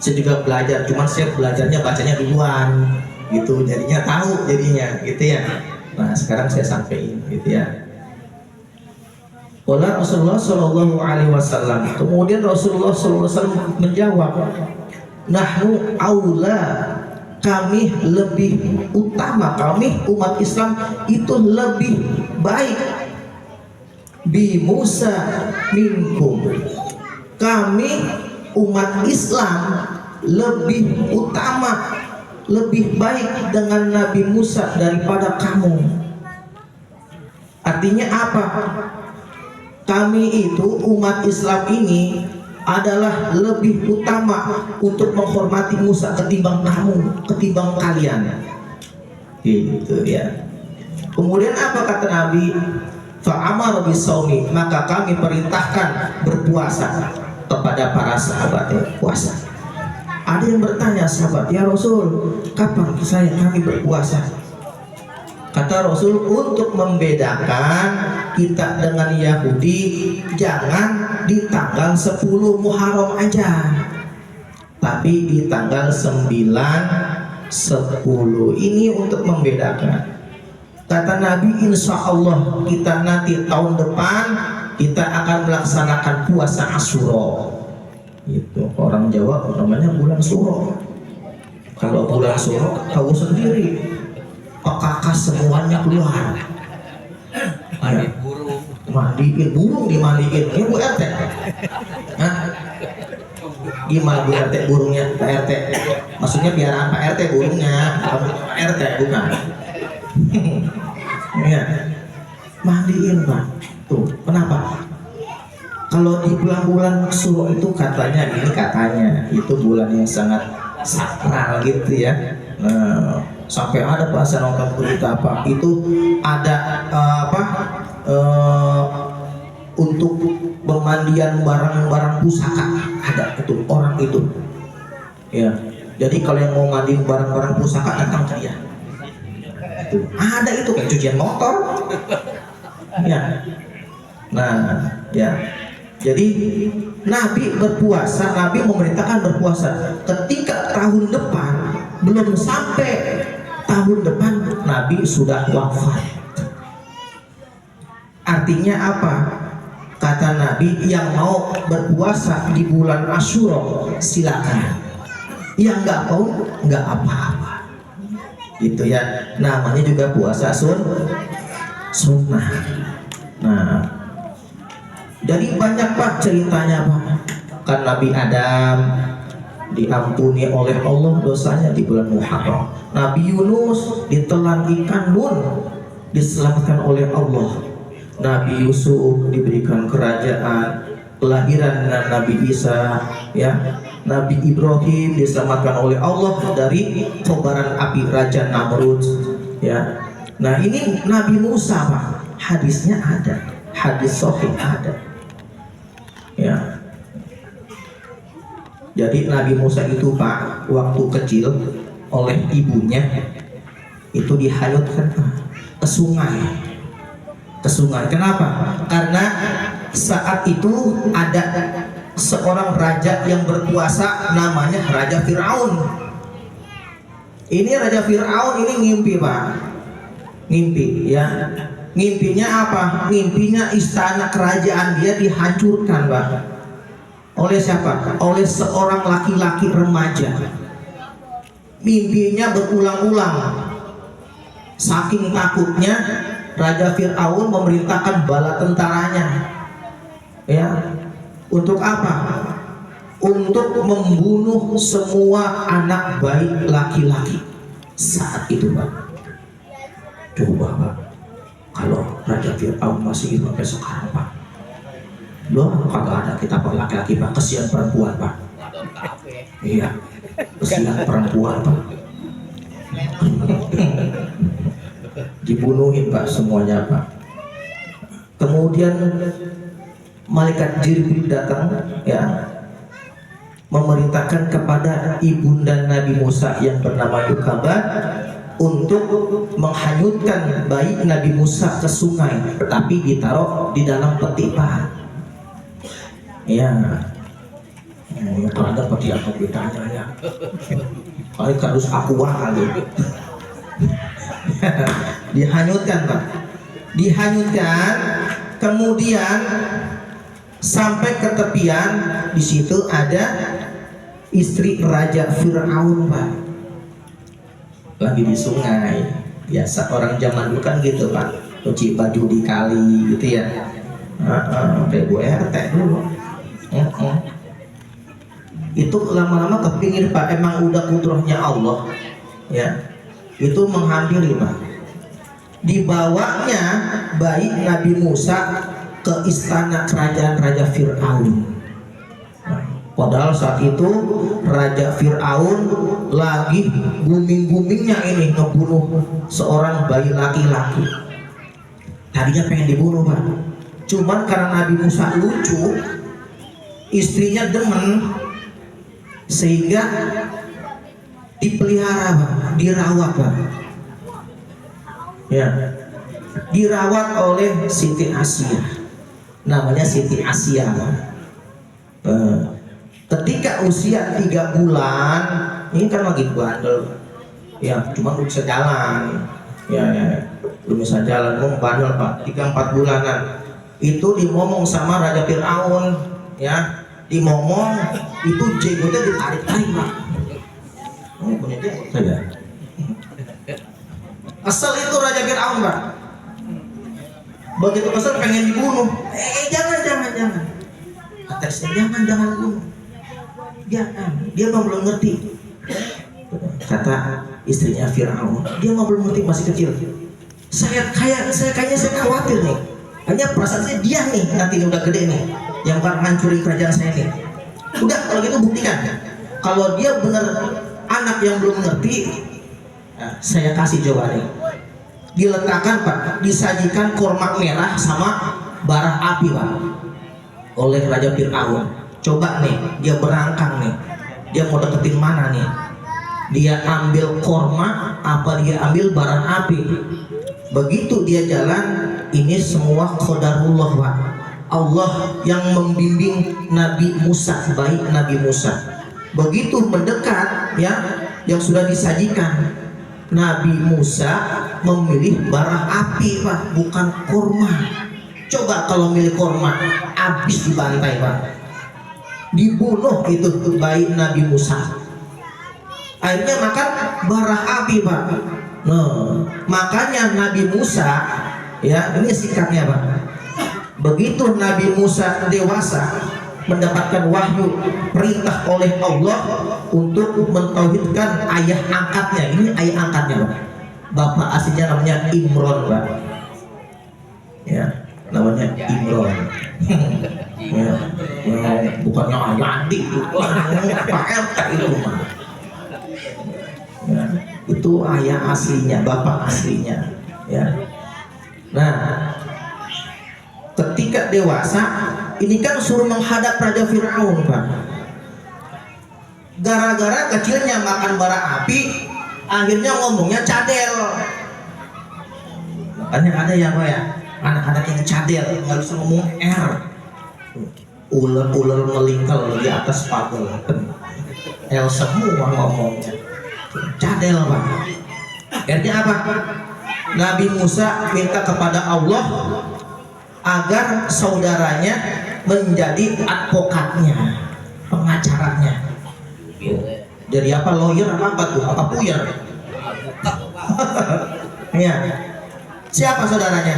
saya juga belajar, cuman saya belajarnya bacanya duluan, gitu. Jadinya tahu jadinya, gitu ya. Nah sekarang saya sampaikan, gitu ya. Oleh Rasulullah Shallallahu Alaihi Wasallam. Kemudian Rasulullah Shallallahu Alaihi Wasallam menjawab, nahnu aula, kami lebih utama, kami umat Islam itu lebih baik bi Musa minkum. Kami umat Islam lebih utama, lebih baik dengan Nabi Musa daripada kamu. Artinya apa? Kami itu umat Islam ini adalah lebih utama untuk menghormati Musa ketimbang kamu, ketimbang kalian. Gitu ya. Kemudian apa kata Nabi? Fa'amar bisawmi, maka kami perintahkan berpuasa kepada para sahabat ya, puasa. Ada yang bertanya sahabat, ya Rasul, kapan kami berpuasa? Kata Rasul, untuk membedakan kita dengan Yahudi, jangan di tanggal 10 Muharram aja, tapi di tanggal 9 10. Ini untuk membedakan. Kata Nabi, insya Allah kita nanti tahun depan kita akan melaksanakan puasa Asyura. Itu orang Jawa namanya bulan Suro. Kalau bulan Suro tahu sendiri, pekakas semuanya keluar. Mandiin burung, dimandiin. Ini Bu RT. Hah? Gimana Bu RT burungnya? Pak RT. Maksudnya piaraan Pak RT burungnya, bukan Pak RT, bukan. Ya. Mandiin Pak. Tuh, kenapa? Kalau di bulan-bulan Suro itu katanya itu bulan yang sangat sakral gitu ya. Sampai ada bahasa nonton berita apa itu ada untuk pemandian barang-barang pusaka, ada itu orang itu ya. Jadi kalau yang mau mandiin barang-barang pusaka datang ke dia. Ada itu kayak cucian motor ya. Nah ya, jadi Nabi berpuasa, Nabi memerintahkan berpuasa ketika tahun depan, belum sampai tahun depan Nabi sudah wafat. Artinya apa? Kata Nabi, yang mau berpuasa di bulan Asyura silakan, yang nggak mau nggak apa-apa. Gitu ya, namanya juga puasa sunnah. Nah, jadi banyak Pak ceritanya Pak. Kan Nabi Adam diampuni oleh Allah dosanya di bulan Muharram. Nabi Yunus ditelan ikan nun, diselamatkan oleh Allah. Nabi Yusuf diberikan kerajaan, kelahiran Nabi Isa ya. Nabi Ibrahim diselamatkan oleh Allah dari kobaran api Raja Namrud ya. Nah ini Nabi Musa Pak, hadisnya ada, hadis sahih ada ya. Jadi Nabi Musa itu Pak, waktu kecil oleh ibunya itu dihanyutkan Pak, ke sungai. Kenapa? Karena saat itu ada seorang raja yang berkuasa namanya Raja Fir'aun. Ini Raja Fir'aun ini ngimpi Pak, ngimpi ya. Ngimpinya apa? Ngimpinya istana kerajaan dia dihancurkan Pak. Oleh siapa? Oleh seorang laki-laki remaja. Mimpinya berulang-ulang. Saking takutnya Raja Fir'aun memerintahkan bala tentaranya ya. Untuk apa? Untuk membunuh semua anak bayi laki-laki saat itu Pak. Coba Pak, kalau Raja Fir'aun masih hidup sampai sekarang Pak, loh kagak ada kita Pak laki-laki Pak, kesian perempuan Pak. Iya, kesian perempuan Pak. Dibunuhin Pak semuanya Pak. Kemudian malaikat Jibril datang ya, memerintahkan kepada ibunda Nabi Musa yang bernama Yukabad untuk menghanyutkan bayi Nabi Musa ke sungai, tapi ditaruh di dalam peti Pak. Ya, kalau ada peti apa bedanya ya? Kali harus aqua kali. Dihanyutkan Pak, dihanyutkan, kemudian sampai ke tepian. Di situ ada istri Raja Fir'aun Pak, lagi di sungai. Biasa orang zaman dulu kan gitu Pak, cuci baju di kali gitu ya. Kayak Bu RT dulu. Itu lama-lama kepingin Pak, emang udah kudrahnya Allah ya. Itu menghampiri Pak, dibawanya bayi Nabi Musa ke istana kerajaan Raja Fir'aun. Padahal saat itu Raja Fir'aun lagi booming-boomingnya ini ngebunuh seorang bayi laki-laki. Tadinya pengen dibunuh Pak, cuman karena Nabi Musa lucu, istrinya demen, sehingga dipelihara Pak, dirawat Pak ya, dirawat oleh Siti Asia, namanya Siti Asia Pak. Ketika usia 3 bulan, ini kan lagi bandel, ya cuma belum bisa jalan, ya belum bisa jalan, bandel Pak, 3-4 bulanan. Itu dimomong sama Raja Fir'aun, ya dimomong, itu jenggotnya ditarik-tarik Pak. Punya jenggot saja. Kesel itu Raja Fir'aun Pak. Begitu kesel pengen dibunuh. Jangan. Kata istrinya jangan bunuh. Jangan. Dia mah belum ngerti. Kata istrinya Fir'aun, dia mah belum ngerti, masih kecil. Saya khawatir nih. Hanya perasaan saya dia nih nanti ini udah gede nih yang bakal hancurin kerajaan saya nih. Udah kalau gitu buktikan. Kalau dia benar anak yang belum ngerti, nah, saya kasih jawabannya. Diletakkan Pak, disajikan korma merah sama bara api Pak oleh Raja Fir'aun. Coba nih, dia berangkang nih, dia mau deketin mana nih? Dia ambil korma apa dia ambil bara api? Begitu dia jalan, ini semua qadarullah Pak. Allah yang membimbing Nabi Musa, baik Nabi Musa. Begitu mendekat, ya, yang sudah disajikan, Nabi Musa memilih bara api Pak, bukan korma. Coba kalau milih korma, habis dibantai Pak, dibunuh itu bayi Nabi Musa. Akhirnya makan bara api Pak. Nah, makanya Nabi Musa, ya ini sikapnya Pak. Begitu Nabi Musa dewasa, mendapatkan wahyu perintah oleh Allah untuk mentauhidkan ayah angkatnya. Ini ayah angkatnya Pak. Bapak aslinya namanya Imron Pak. Ya, namanya Imron. Bukannya Ayadi, Pak RT itu Pak. Ya, itu ayah aslinya, bapak aslinya. Ya. Nah, ketika dewasa, ini kan suruh menghadap Raja Fir'aun Pak. Gara-gara kecilnya makan bara api, akhirnya ngomongnya cadel. Makanya ada ya Pak ya, anak-anak yang cadel, nggak bisa ngomong R. Ular-ular melingkar di atas pagar, L semua ngomongnya. Cadel Pak. Akhirnya apa? Nabi Musa minta kepada Allah agar saudaranya menjadi advokatnya, pengacaranya. Dari apa, lawyer apa tuh? Apa puyer? Ya. Siapa saudaranya?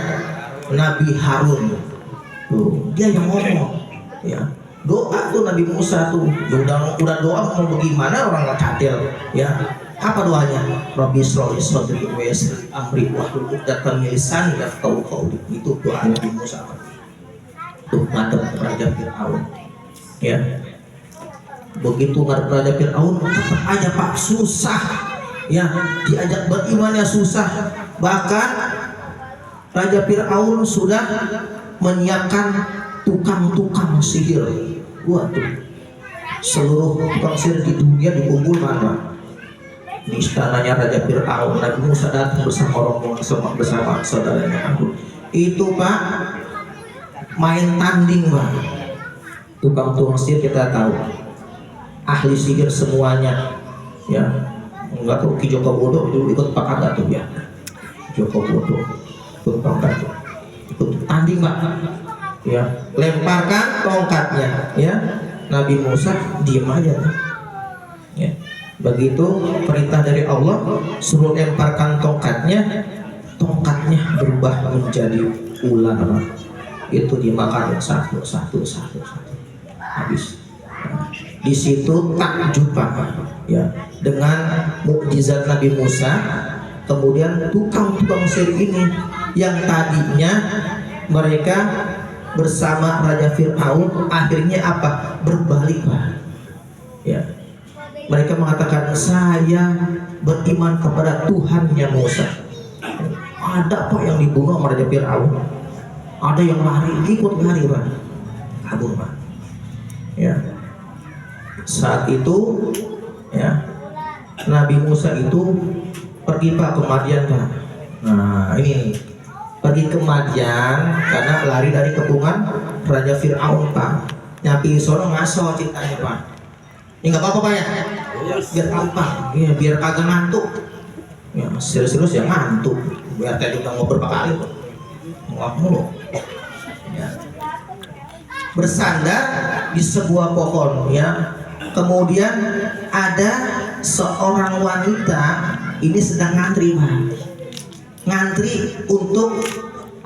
Nabi Harun. Tuh, dia yang ngomong. Ya. Doa tuh Nabi Musa tuh. Ya udah doa mau bagaimana orang nggak cadel, ya. Apa doanya? Rabbi sholli sadri wa yassir amri wahlul 'uqdatam min lisani yafqahu qawli. Itu doa Nabi Musa. Tuh ngadep Raja Fir'aun. Ya. Begitu ngadep Raja Fir'aun, tetap aja Pak susah. Ya, diajak berimannya susah. Bahkan Raja Fir'aun sudah menyiapkan tukang-tukang sihir. Waduh, seluruh tukang sihir di dunia dikumpul mana? Di istananya Raja Fir'aun. Nabi Musa datang bersama rombongan, bersama saudaranya Harun. Itu Pak, main tanding Pak. Tukang-tukang sihir kita tahu, ahli sihir semuanya. Ya, enggak tahu Ki Joko Bodo dulu ikut Pak Kagak tuh ya. Joko Bodo ikut Pak Kagak, ikut tanding Pak. Ya, lemparkan tongkatnya. Ya, Nabi Musa diem aja. Ya. Begitu perintah dari Allah, suruh lemparkan tongkatnya, tongkatnya berubah menjadi ular. Itu dimakan satu habis. Di situ takjub Pak, ya, dengan mukjizat Nabi Musa. Kemudian tukang-tukang sihir ini yang tadinya mereka bersama Raja Fir'aun, akhirnya apa? Berbalik Pak. Ya. Mereka mengatakan, saya beriman kepada Tuhannya Musa. Ada Pak yang dibunuh sama Raja Fir'aun. Ada yang lari, ikut lari Pak. Kabur Pak. Ya. Saat itu, ya, Nabi Musa itu pergi Pak ke Madian Pak. Nah ini pergi ke Madian karena lari dari kepungan Raja Fir'aun Pak. Nyampe sono ngaso ceritanya Pak. Ini nggak apa-apa Pak ya, biar gampang, ya, biar kagak ngantuk. Ya, serius-serius ya ngantuk. Biar tadi udah ngobrol berapa kali tuh. Ngap mulu. Ya. Bersandar di sebuah pohon ya. Kemudian ada seorang wanita ini sedang ngantri, Pak. Ngantri untuk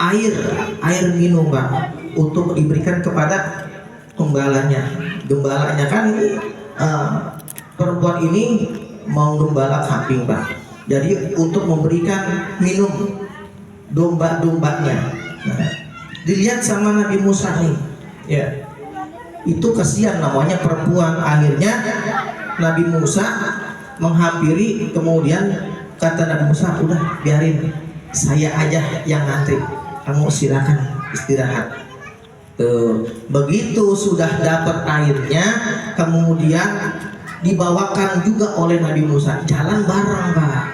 air minum, Pak, untuk diberikan kepada gembalanya. Gembalanya kan ini perempuan ini mau gembala kambing, Pak. Jadi untuk memberikan minum domba-dombanya. Nah, dilihat sama Nabi Musa nih, ya. Itu kasihan namanya perempuan. Akhirnya Nabi Musa menghampiri, kemudian kata Nabi Musa, udah biarin saya aja yang ngantri, kamu silakan istirahat. Tuh, begitu sudah dapat airnya, kemudian dibawakan juga oleh Nabi Musa, jalan bareng, Pak.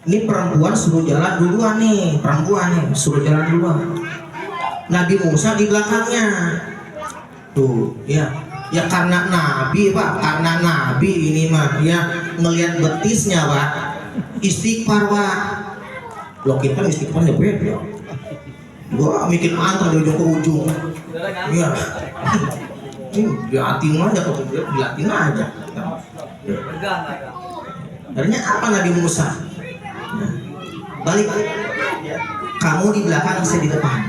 Ini perempuan suruh jalan duluan nih, suruh jalan duluan. Nabi Musa di belakangnya. Tuh, ya karena Nabi, Pak, karena Nabi ini mah ya ngelihat betisnya, Pak. Istighfar, Pak. Loh, kita istighfarnya beda. Gua mikir antar dari ujung ke ujung. Iya. Ini diatin aja, kok diatin aja. Akhirnya apa Nabi Musa? Nah, balik. Kamu di belakang, saya di depan.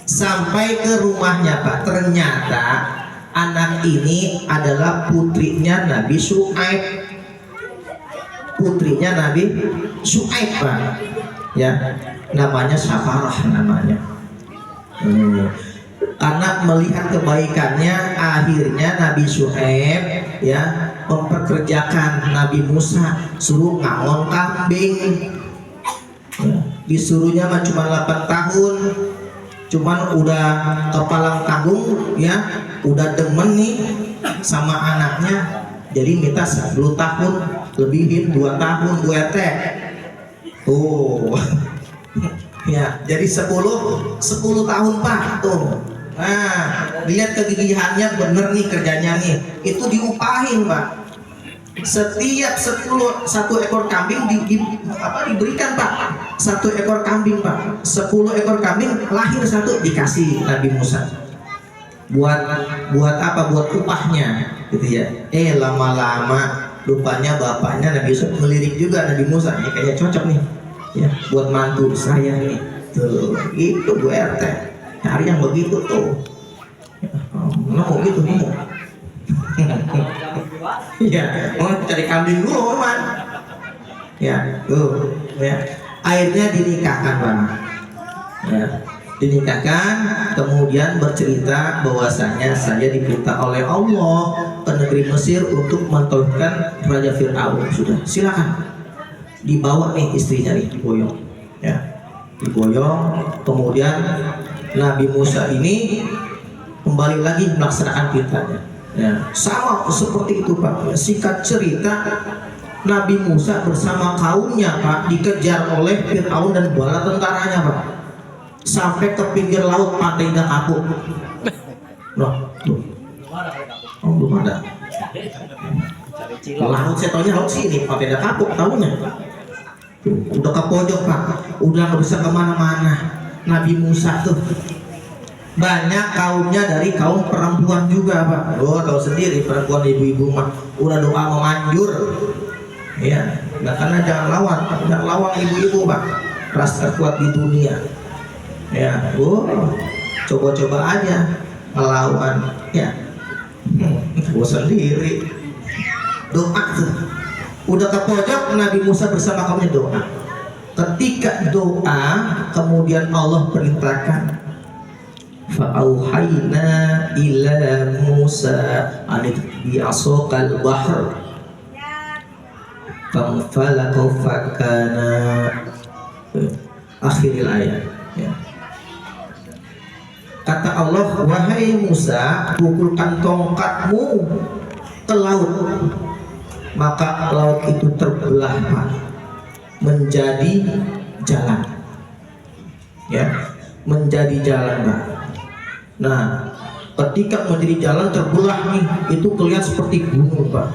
Sampai ke rumahnya, Pak. Ternyata anak ini adalah putrinya Nabi Syuaib. Putrinya Nabi Syuaib, Pak. Ya, namanya Safarah namanya. Karena melihat kebaikannya, akhirnya Nabi Syuaib ya memperkerjakan Nabi Musa, suruh ngangon kambing. Ya, disuruhnya mah cuma 8 tahun, cuman udah kepalang tanggung ya, udah demen nih sama anaknya, jadi minta 10 tahun, lebihin 2 tahun gue teh. Tuh. Ya, jadi 10 tahun, Pak. Tuh. Nah, lihat kegigihannya, bener nih kerjanya nih. Itu diupahin, Pak. Setiap 1 ekor kambing diberikan, Pak. 1 ekor kambing, Pak. 10 ekor kambing lahir 1 dikasih Nabi Musa. Buat apa? Buat upahnya, gitu ya. Lama-lama rupanya bapaknya Nabi Yusuf melirik juga Nabi Musa. Ini kayaknya cocok nih. Ya, buat mantu saya nih. Tuh, itu Bu RT. Cari yang begitu tuh. Mau gitu nih. Ya, mau cari kambing dulu, man. Ya, tuh, ya. Akhirnya dinikahkan, Pak. Ya, dinikahkan, kemudian bercerita bahwasanya saya diperintah oleh Allah ke negeri Mesir untuk mentauhidkan Raja Fir'aun. Sudah, silakan. Dibawa nih istrinya nih, diboyong. Ya, diboyong. Kemudian Nabi Musa ini kembali lagi melaksanakan perintahnya. Ya, sama seperti itu, Pak. Ya, singkat cerita, Nabi Musa bersama kaumnya, Pak, dikejar oleh Fir'aun dan bala tentaranya, Pak, sampai ke pinggir laut pantai Indah Kapuk. Loh, oh, belum ada. Laut, saya tahunya laut sini, pantai Indah Kapuk tahunya. Udah ke pojok, Pak, udah nggak bisa kemana-mana. Nabi Musa tuh banyak kaumnya dari kaum perempuan juga, Pak. Oh, tahu sendiri perempuan, ibu-ibu mah udah doa memanjur. Ya, karena jangan lawan ibu-ibu, Pak. Ras terkuat di dunia. Ya, coba-coba aja melawan. Ya, gua sendiri doa tuh. Udah ke pojok, Nabi Musa bersama kaumnya doa. Ketika doa, kemudian Allah perintahkan, fa'auhayna ila Musa anit bi'asokal bahr famfalaqu fakana akhiril ayat. Ya. Kata Allah, wahai Musa, pukulkan tongkatmu ke laut, maka laut itu terbelah, Pak, menjadi jalan. Ya, menjadi jalan, Pak. Nah, ketika menjadi jalan terbelah nih, itu kelihatan seperti gunung, Pak.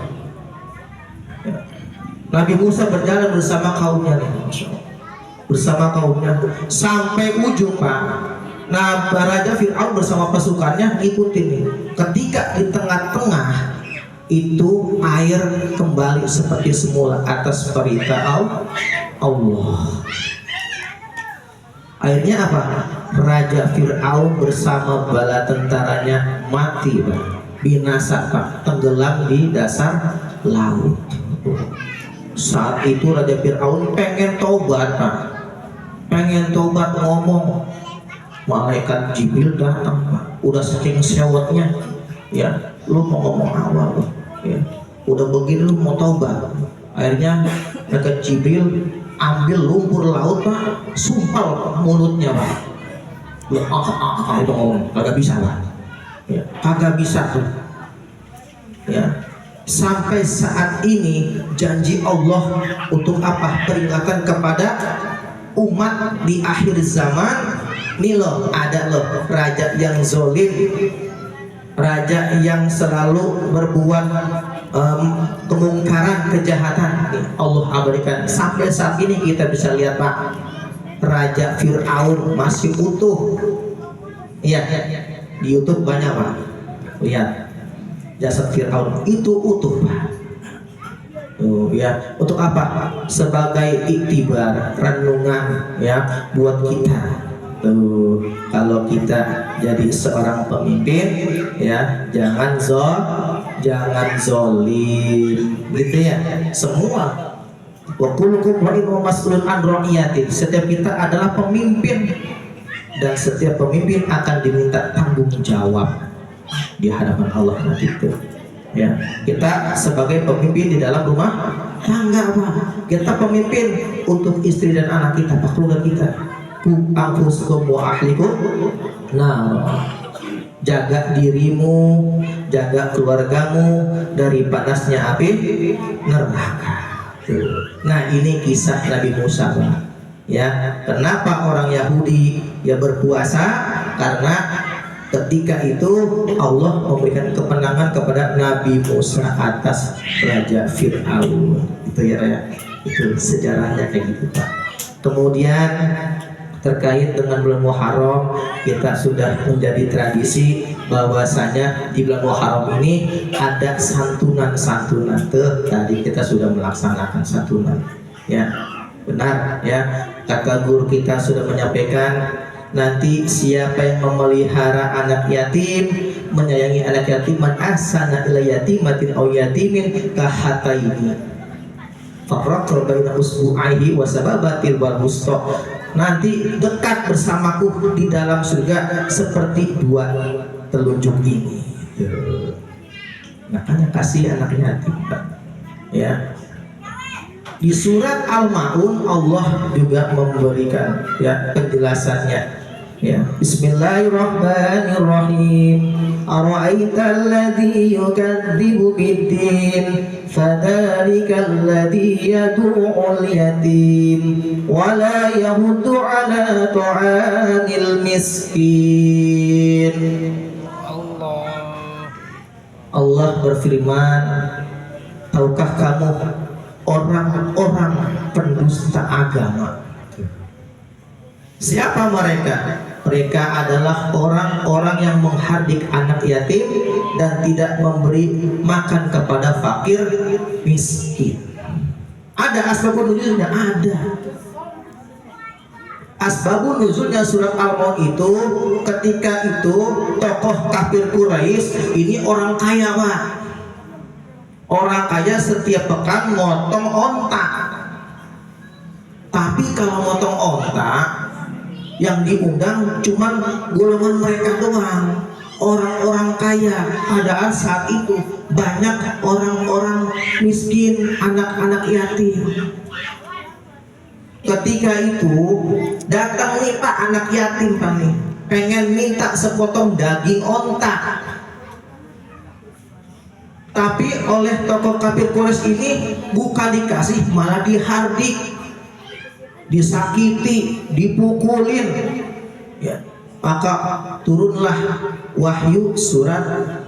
Ya. Nabi Musa berjalan bersama kaumnya nih, Masya Allah. Bersama kaumnya sampai ujung Pak. Nah, Raja Fir'aun bersama pasukannya ikutin nih. Ketika di tengah-tengah itu air kembali seperti semula atas perintah Allah. Akhirnya apa? Raja Fir'aun bersama bala tentaranya mati Pak. Binasa Pak, tenggelam di dasar laut. Saat itu Raja Fir'aun pengen tobat Pak. Pengen tobat, ngomong. Malaikat Jibril datang Pak. Udah saking sewotnya, ya, lu mau ngomong awal loh, ya, udah begini lu mau taubat. Akhirnya malaikat Jibril ambil lumpur laut Pak, sumpal mulutnya Pak. Itu ngomong, kagak bisa Pak, ya, kagak bisa tuh, ya. Sampai saat ini janji Allah untuk apa? Peringatan kepada umat di akhir zaman. Nih loh, ada loh raja yang zolim, raja yang selalu berbuat kemungkaran, kejahatan. Nih, Allah abadikan. Sampai saat ini kita bisa lihat Pak, Raja Fir'aun masih utuh. Iya, di YouTube banyak Pak. Lihat jasad Fir'aun itu utuh Pak. Ya, untuk apa? Sebagai iktibar, renungan ya buat kita. Tuh, kalau kita jadi seorang pemimpin ya jangan zolim gitu ya. Semua wa kullukum ra'in wa mas'ulun an ra'iyatin. Setiap kita adalah pemimpin dan setiap pemimpin akan diminta tanggung jawab di hadapan Allah nanti itu. Ya, kita sebagai pemimpin di dalam rumah tangga Pak. Kita pemimpin untuk istri dan anak kita, Pak, keluarga kita. Anfusukum wa ahlikum. Nah, jaga dirimu, jaga keluargamu dari panasnya api neraka. Nah, ini kisah Nabi Musa Pak. Ya, kenapa orang Yahudi ya berpuasa? Karena ketika itu Allah memberikan kemenangan kepada Nabi Musa atas Raja Fir'aun. Itu ya, itu sejarahnya kayak gitu Pak. Kemudian terkait dengan bulan Muharram, kita sudah menjadi tradisi bahwasanya di bulan Muharram ini ada santunan-santunan. Tadi kita sudah melaksanakan santunan. Ya, benar ya. Kata guru kita sudah menyampaikan, nanti siapa yang memelihara anak yatim, menyayangi anak yatim, man ahsana ila yatimatin aw yatimin kahataini farraqna baina usbu'aihi wa sababatil wal wusta. Nanti dekat bersamaku di dalam surga seperti dua telunjuk ini. Makanya kasih anak yatim, ya. Di surat Al-Maun Allah juga memberikan ya penjelasannya. Ya, Bismillahirrahmanirrahim. Ara'aital ladzi yukadzibu biddin fadzalikal ladzi yad'ul yatim wa la yahuddu 'ala ta'amil miskin. Allah berfirman, tahukah kamu orang-orang pendusta agama? Siapa mereka? Mereka adalah orang-orang yang menghardik anak yatim dan tidak memberi makan kepada fakir miskin. Ada asbabun nuzulnya? Ada. Asbabun nuzulnya surat Al-Maun itu ketika itu tokoh kafir Quraisy ini orang kaya Pak. Orang kaya setiap pekan motong onta. Tapi kalau motong onta yang diundang cuman golongan mereka doang, orang-orang kaya. Padahal saat itu banyak orang-orang miskin, anak-anak yatim. Ketika itu datang nih Pak anak yatim Pak nih, pengen minta sepotong daging onta. Tapi oleh tokoh kafir Quraisy ini bukan dikasih, malah dihardik, disakiti, dipukulin. Ya, maka turunlah wahyu surat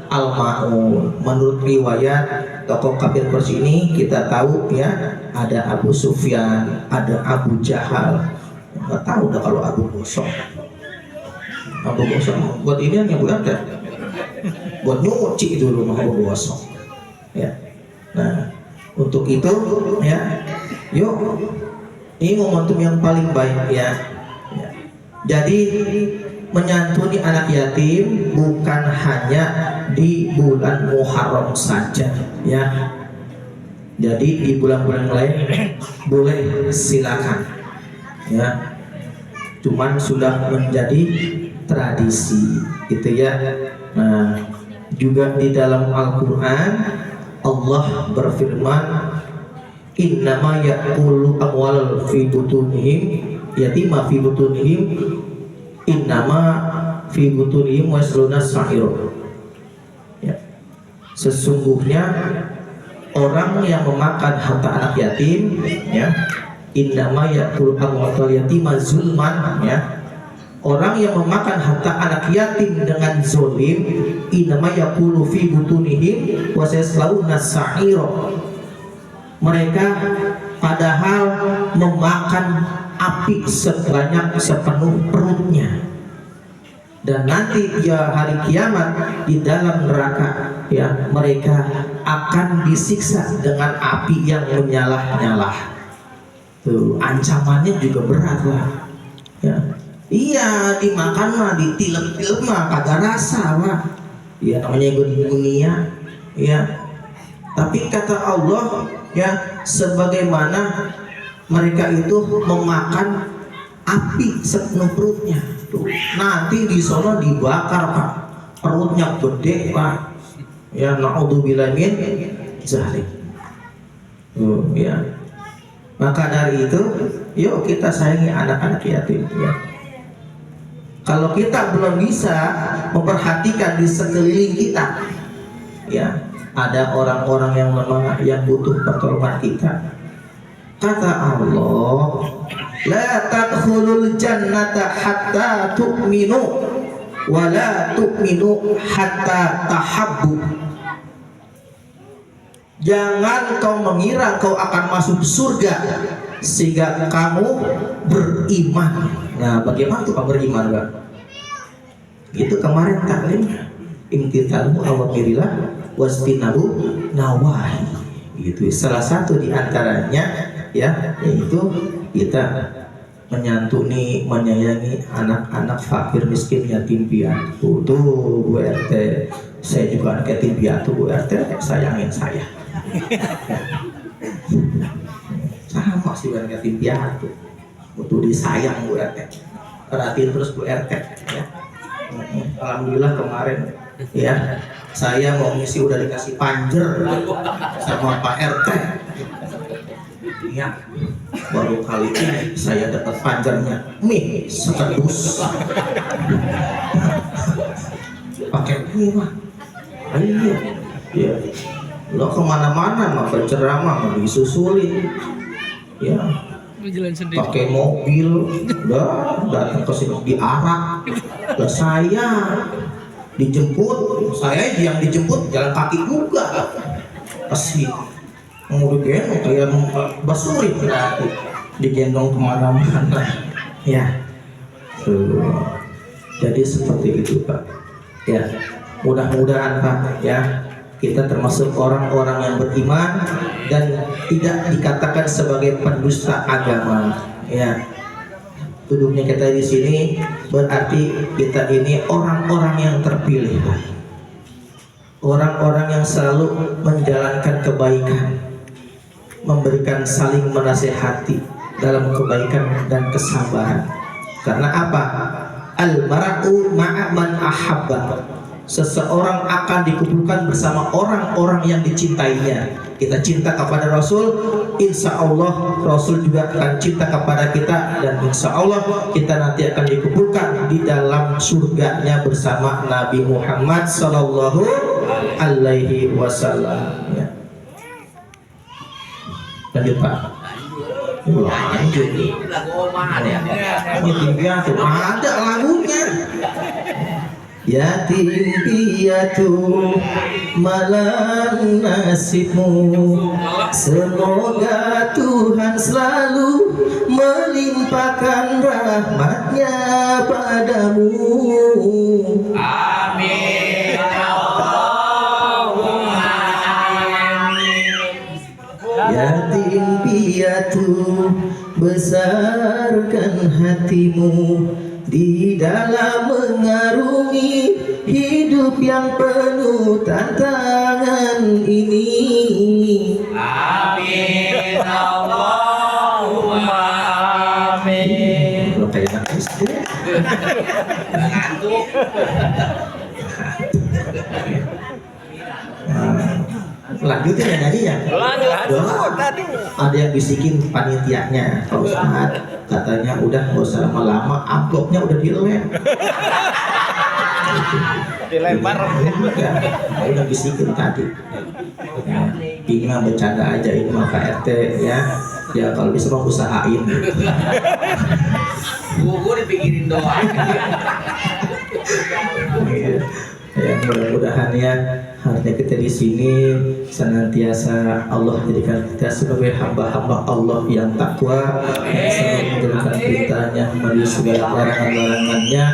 Al-Maun. Menurut riwayat tokoh kafir Quraisy ini kita tahu ya, ada Abu Sufyan, ada Abu Jahal. Nggak tahu dah kalau Abu Gosok. Abu Gosok buat ini yang buat ada, buat nyuci itu rumah Abu Gosok. Ya. Nah, untuk itu ya, yuk ini momentum yang paling baik ya. Ya. Jadi menyantuni anak yatim bukan hanya di bulan Muharram saja ya. Jadi di bulan-bulan lain boleh, silakan ya. Cuman sudah menjadi tradisi gitu ya. Nah, juga di dalam Al-Qur'an Allah berfirman, innama ya'kulu amwalal fi butunihim yatima fi butunihim innama fi butunihim wasluna sa'ir. Ya. Sesungguhnya orang yang memakan harta anak yatim ya, innama ya'kulu amwalal yatima zulman ya. Orang yang memakan harta anak yatim dengan zolim, innama ya'kulu fi butunihim wasluna sa'ir. Mereka padahal memakan api sebanyak sepenuh perutnya, dan nanti ya hari kiamat di dalam neraka ya mereka akan disiksa dengan api yang menyalah-nyalah. Tuh ancamannya juga berat lah ya. Iya, dimakan mah, ditilep-tilep mah kagak rasa mah ya, namanya dunia ya. Tapi kata Allah ya, sebagaimana mereka itu memakan api sepenuh perutnya. Tuh, nanti di sana dibakar Pak, perutnya gede Pak. Ya, naudzubillah min zalik. Ya. Maka dari itu, yuk kita sayangi anak-anak yatim ya. Kalau kita belum bisa memperhatikan di sekeliling kita, ya, ada orang-orang yang lemah yang butuh pertolongan kita. Kata Allah, la tadkhulul jannata hatta tu'minu wa la tu'minu hatta tahabbu. Jangan kau mengira kau akan masuk surga sehingga kamu beriman. Nah, bagaimana tuh kamu beriman, Pak? Itu kemarin taklimnya. Imtithalu awamirillah wastinabu nawahi. Gitu. Salah satu di antaranya ya, yaitu kita menyantuni, menyayangi anak-anak fakir, miskin, yatim piatu. Tuh Bu RT, saya juga anak yatim piatu Bu RT, sayangin saya. Sama sih anak yatim piatu, butuh disayang Bu RT. Perhatiin terus Bu RT ya. Alhamdulillah kemarin ya, saya mau misi udah dikasih panjer sama Pak RT. Ya, baru kali ini saya dapat panjernya mie sekardus. Pakai mie mah, ayo, ya, lo kemana-mana mah berceramah mah disusulin, ya, pakai mobil, udah datang ke sini diarak, lah saya dijemput, saya yang dijemput jalan kaki juga, pasti. Mau digendong kayak basuri berarti digendong kemana-mana ya. Tuh. Jadi seperti itu Pak ya. Mudah-mudahan Pak ya, kita termasuk orang-orang yang beriman dan tidak dikatakan sebagai pendusta agama ya. Duduknya kita di sini berarti kita ini orang-orang yang terpilih, orang-orang yang selalu menjalankan kebaikan, memberikan saling menasehati dalam kebaikan dan kesabaran. Karena apa? Al-mar'u ma'a man ahabba. Seseorang akan dikumpulkan bersama orang-orang yang dicintainya. Kita cinta kepada Rasul, insya Allah Rasul juga akan cinta kepada kita, dan insya Allah kita nanti akan dikumpulkan di dalam surganya bersama Nabi Muhammad Sallallahu Alaihi Wasallam ya. Lanjut Pak. Lanjut. Lagu Oma ada ya? Yatim piatu ada lagunya. yatim piatu malang nasibmu. Semoga Tuhan selalu melimpahkan rahmatnya padamu. Amin. Allahumma amin. Yatim piatu besarkan hatimu di dalam mengarungi hidup yang penuh tantangan ini. Amin. Allahumma amin. Kalau kayak anak SD. Lanjutin ya tadi ya. Lanjut tadi. Ada yang bisikin panitianya, Pak Ustadz katanya udah nggak usah lama-lama, amplopnya udah dilem. Dilempar. Udah bisikin tadi. Ya, ini mah bercanda aja, ini mah Pak RT ya. Ya kalau bisa mau usahain. Gue dipikirin doang. Ya, mudah-mudahan ya harusnya kita di sini senantiasa Allah jadikan kita sebagai hamba-hamba Allah yang takwa, yang selalu menjalankan perintahnya, mematuhi segala larangan-larangannya,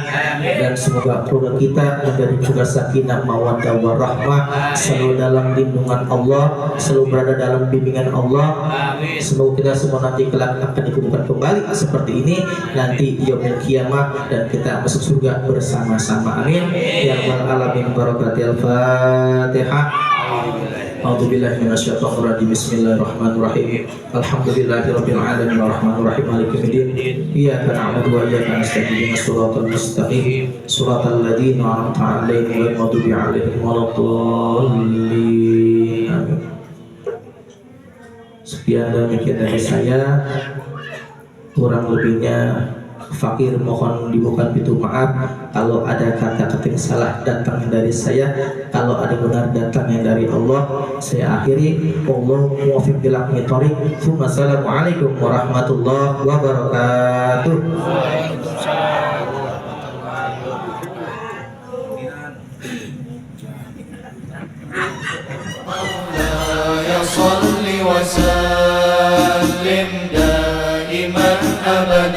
dan semoga keluarga kita menjadi juga sakinah mawaddah warahmah, selalu dalam lindungan Allah, selalu berada dalam bimbingan Allah. Semoga kita semua nanti kelak akan dikumpulkan kembali seperti ini nanti di yaumil kiamah dan kita masuk surga bersama-sama. Amin ya rabbal alamin. Barakatil Fatihah. A'udzubillahi minasyaitonir rajim. Bismillahirrahmanirrahim. Alhamdulillahirabbil alamin arrahmanir rahim maliki yaumiddin. Iyyaka na'budu wa iyyaka nasta'in. Ihdinas siratal mustaqim. Shiratal ladzina an'amta 'alaihim ghairil maghdubi 'alaihim waladdallin. Amin. Sekian demikian dari saya, kurang lebihnya fakir mohon dibuka pintu maaf. Kalau ada kata-kata yang salah datangnya dari saya, kalau ada benar datangnya dari Allah. Saya akhiri, wallahu muwaffiq bil aqwamit thoriq. Wassalamualaikum warahmatullahi wabarakatuh. Ya salli wa sallim daiman abada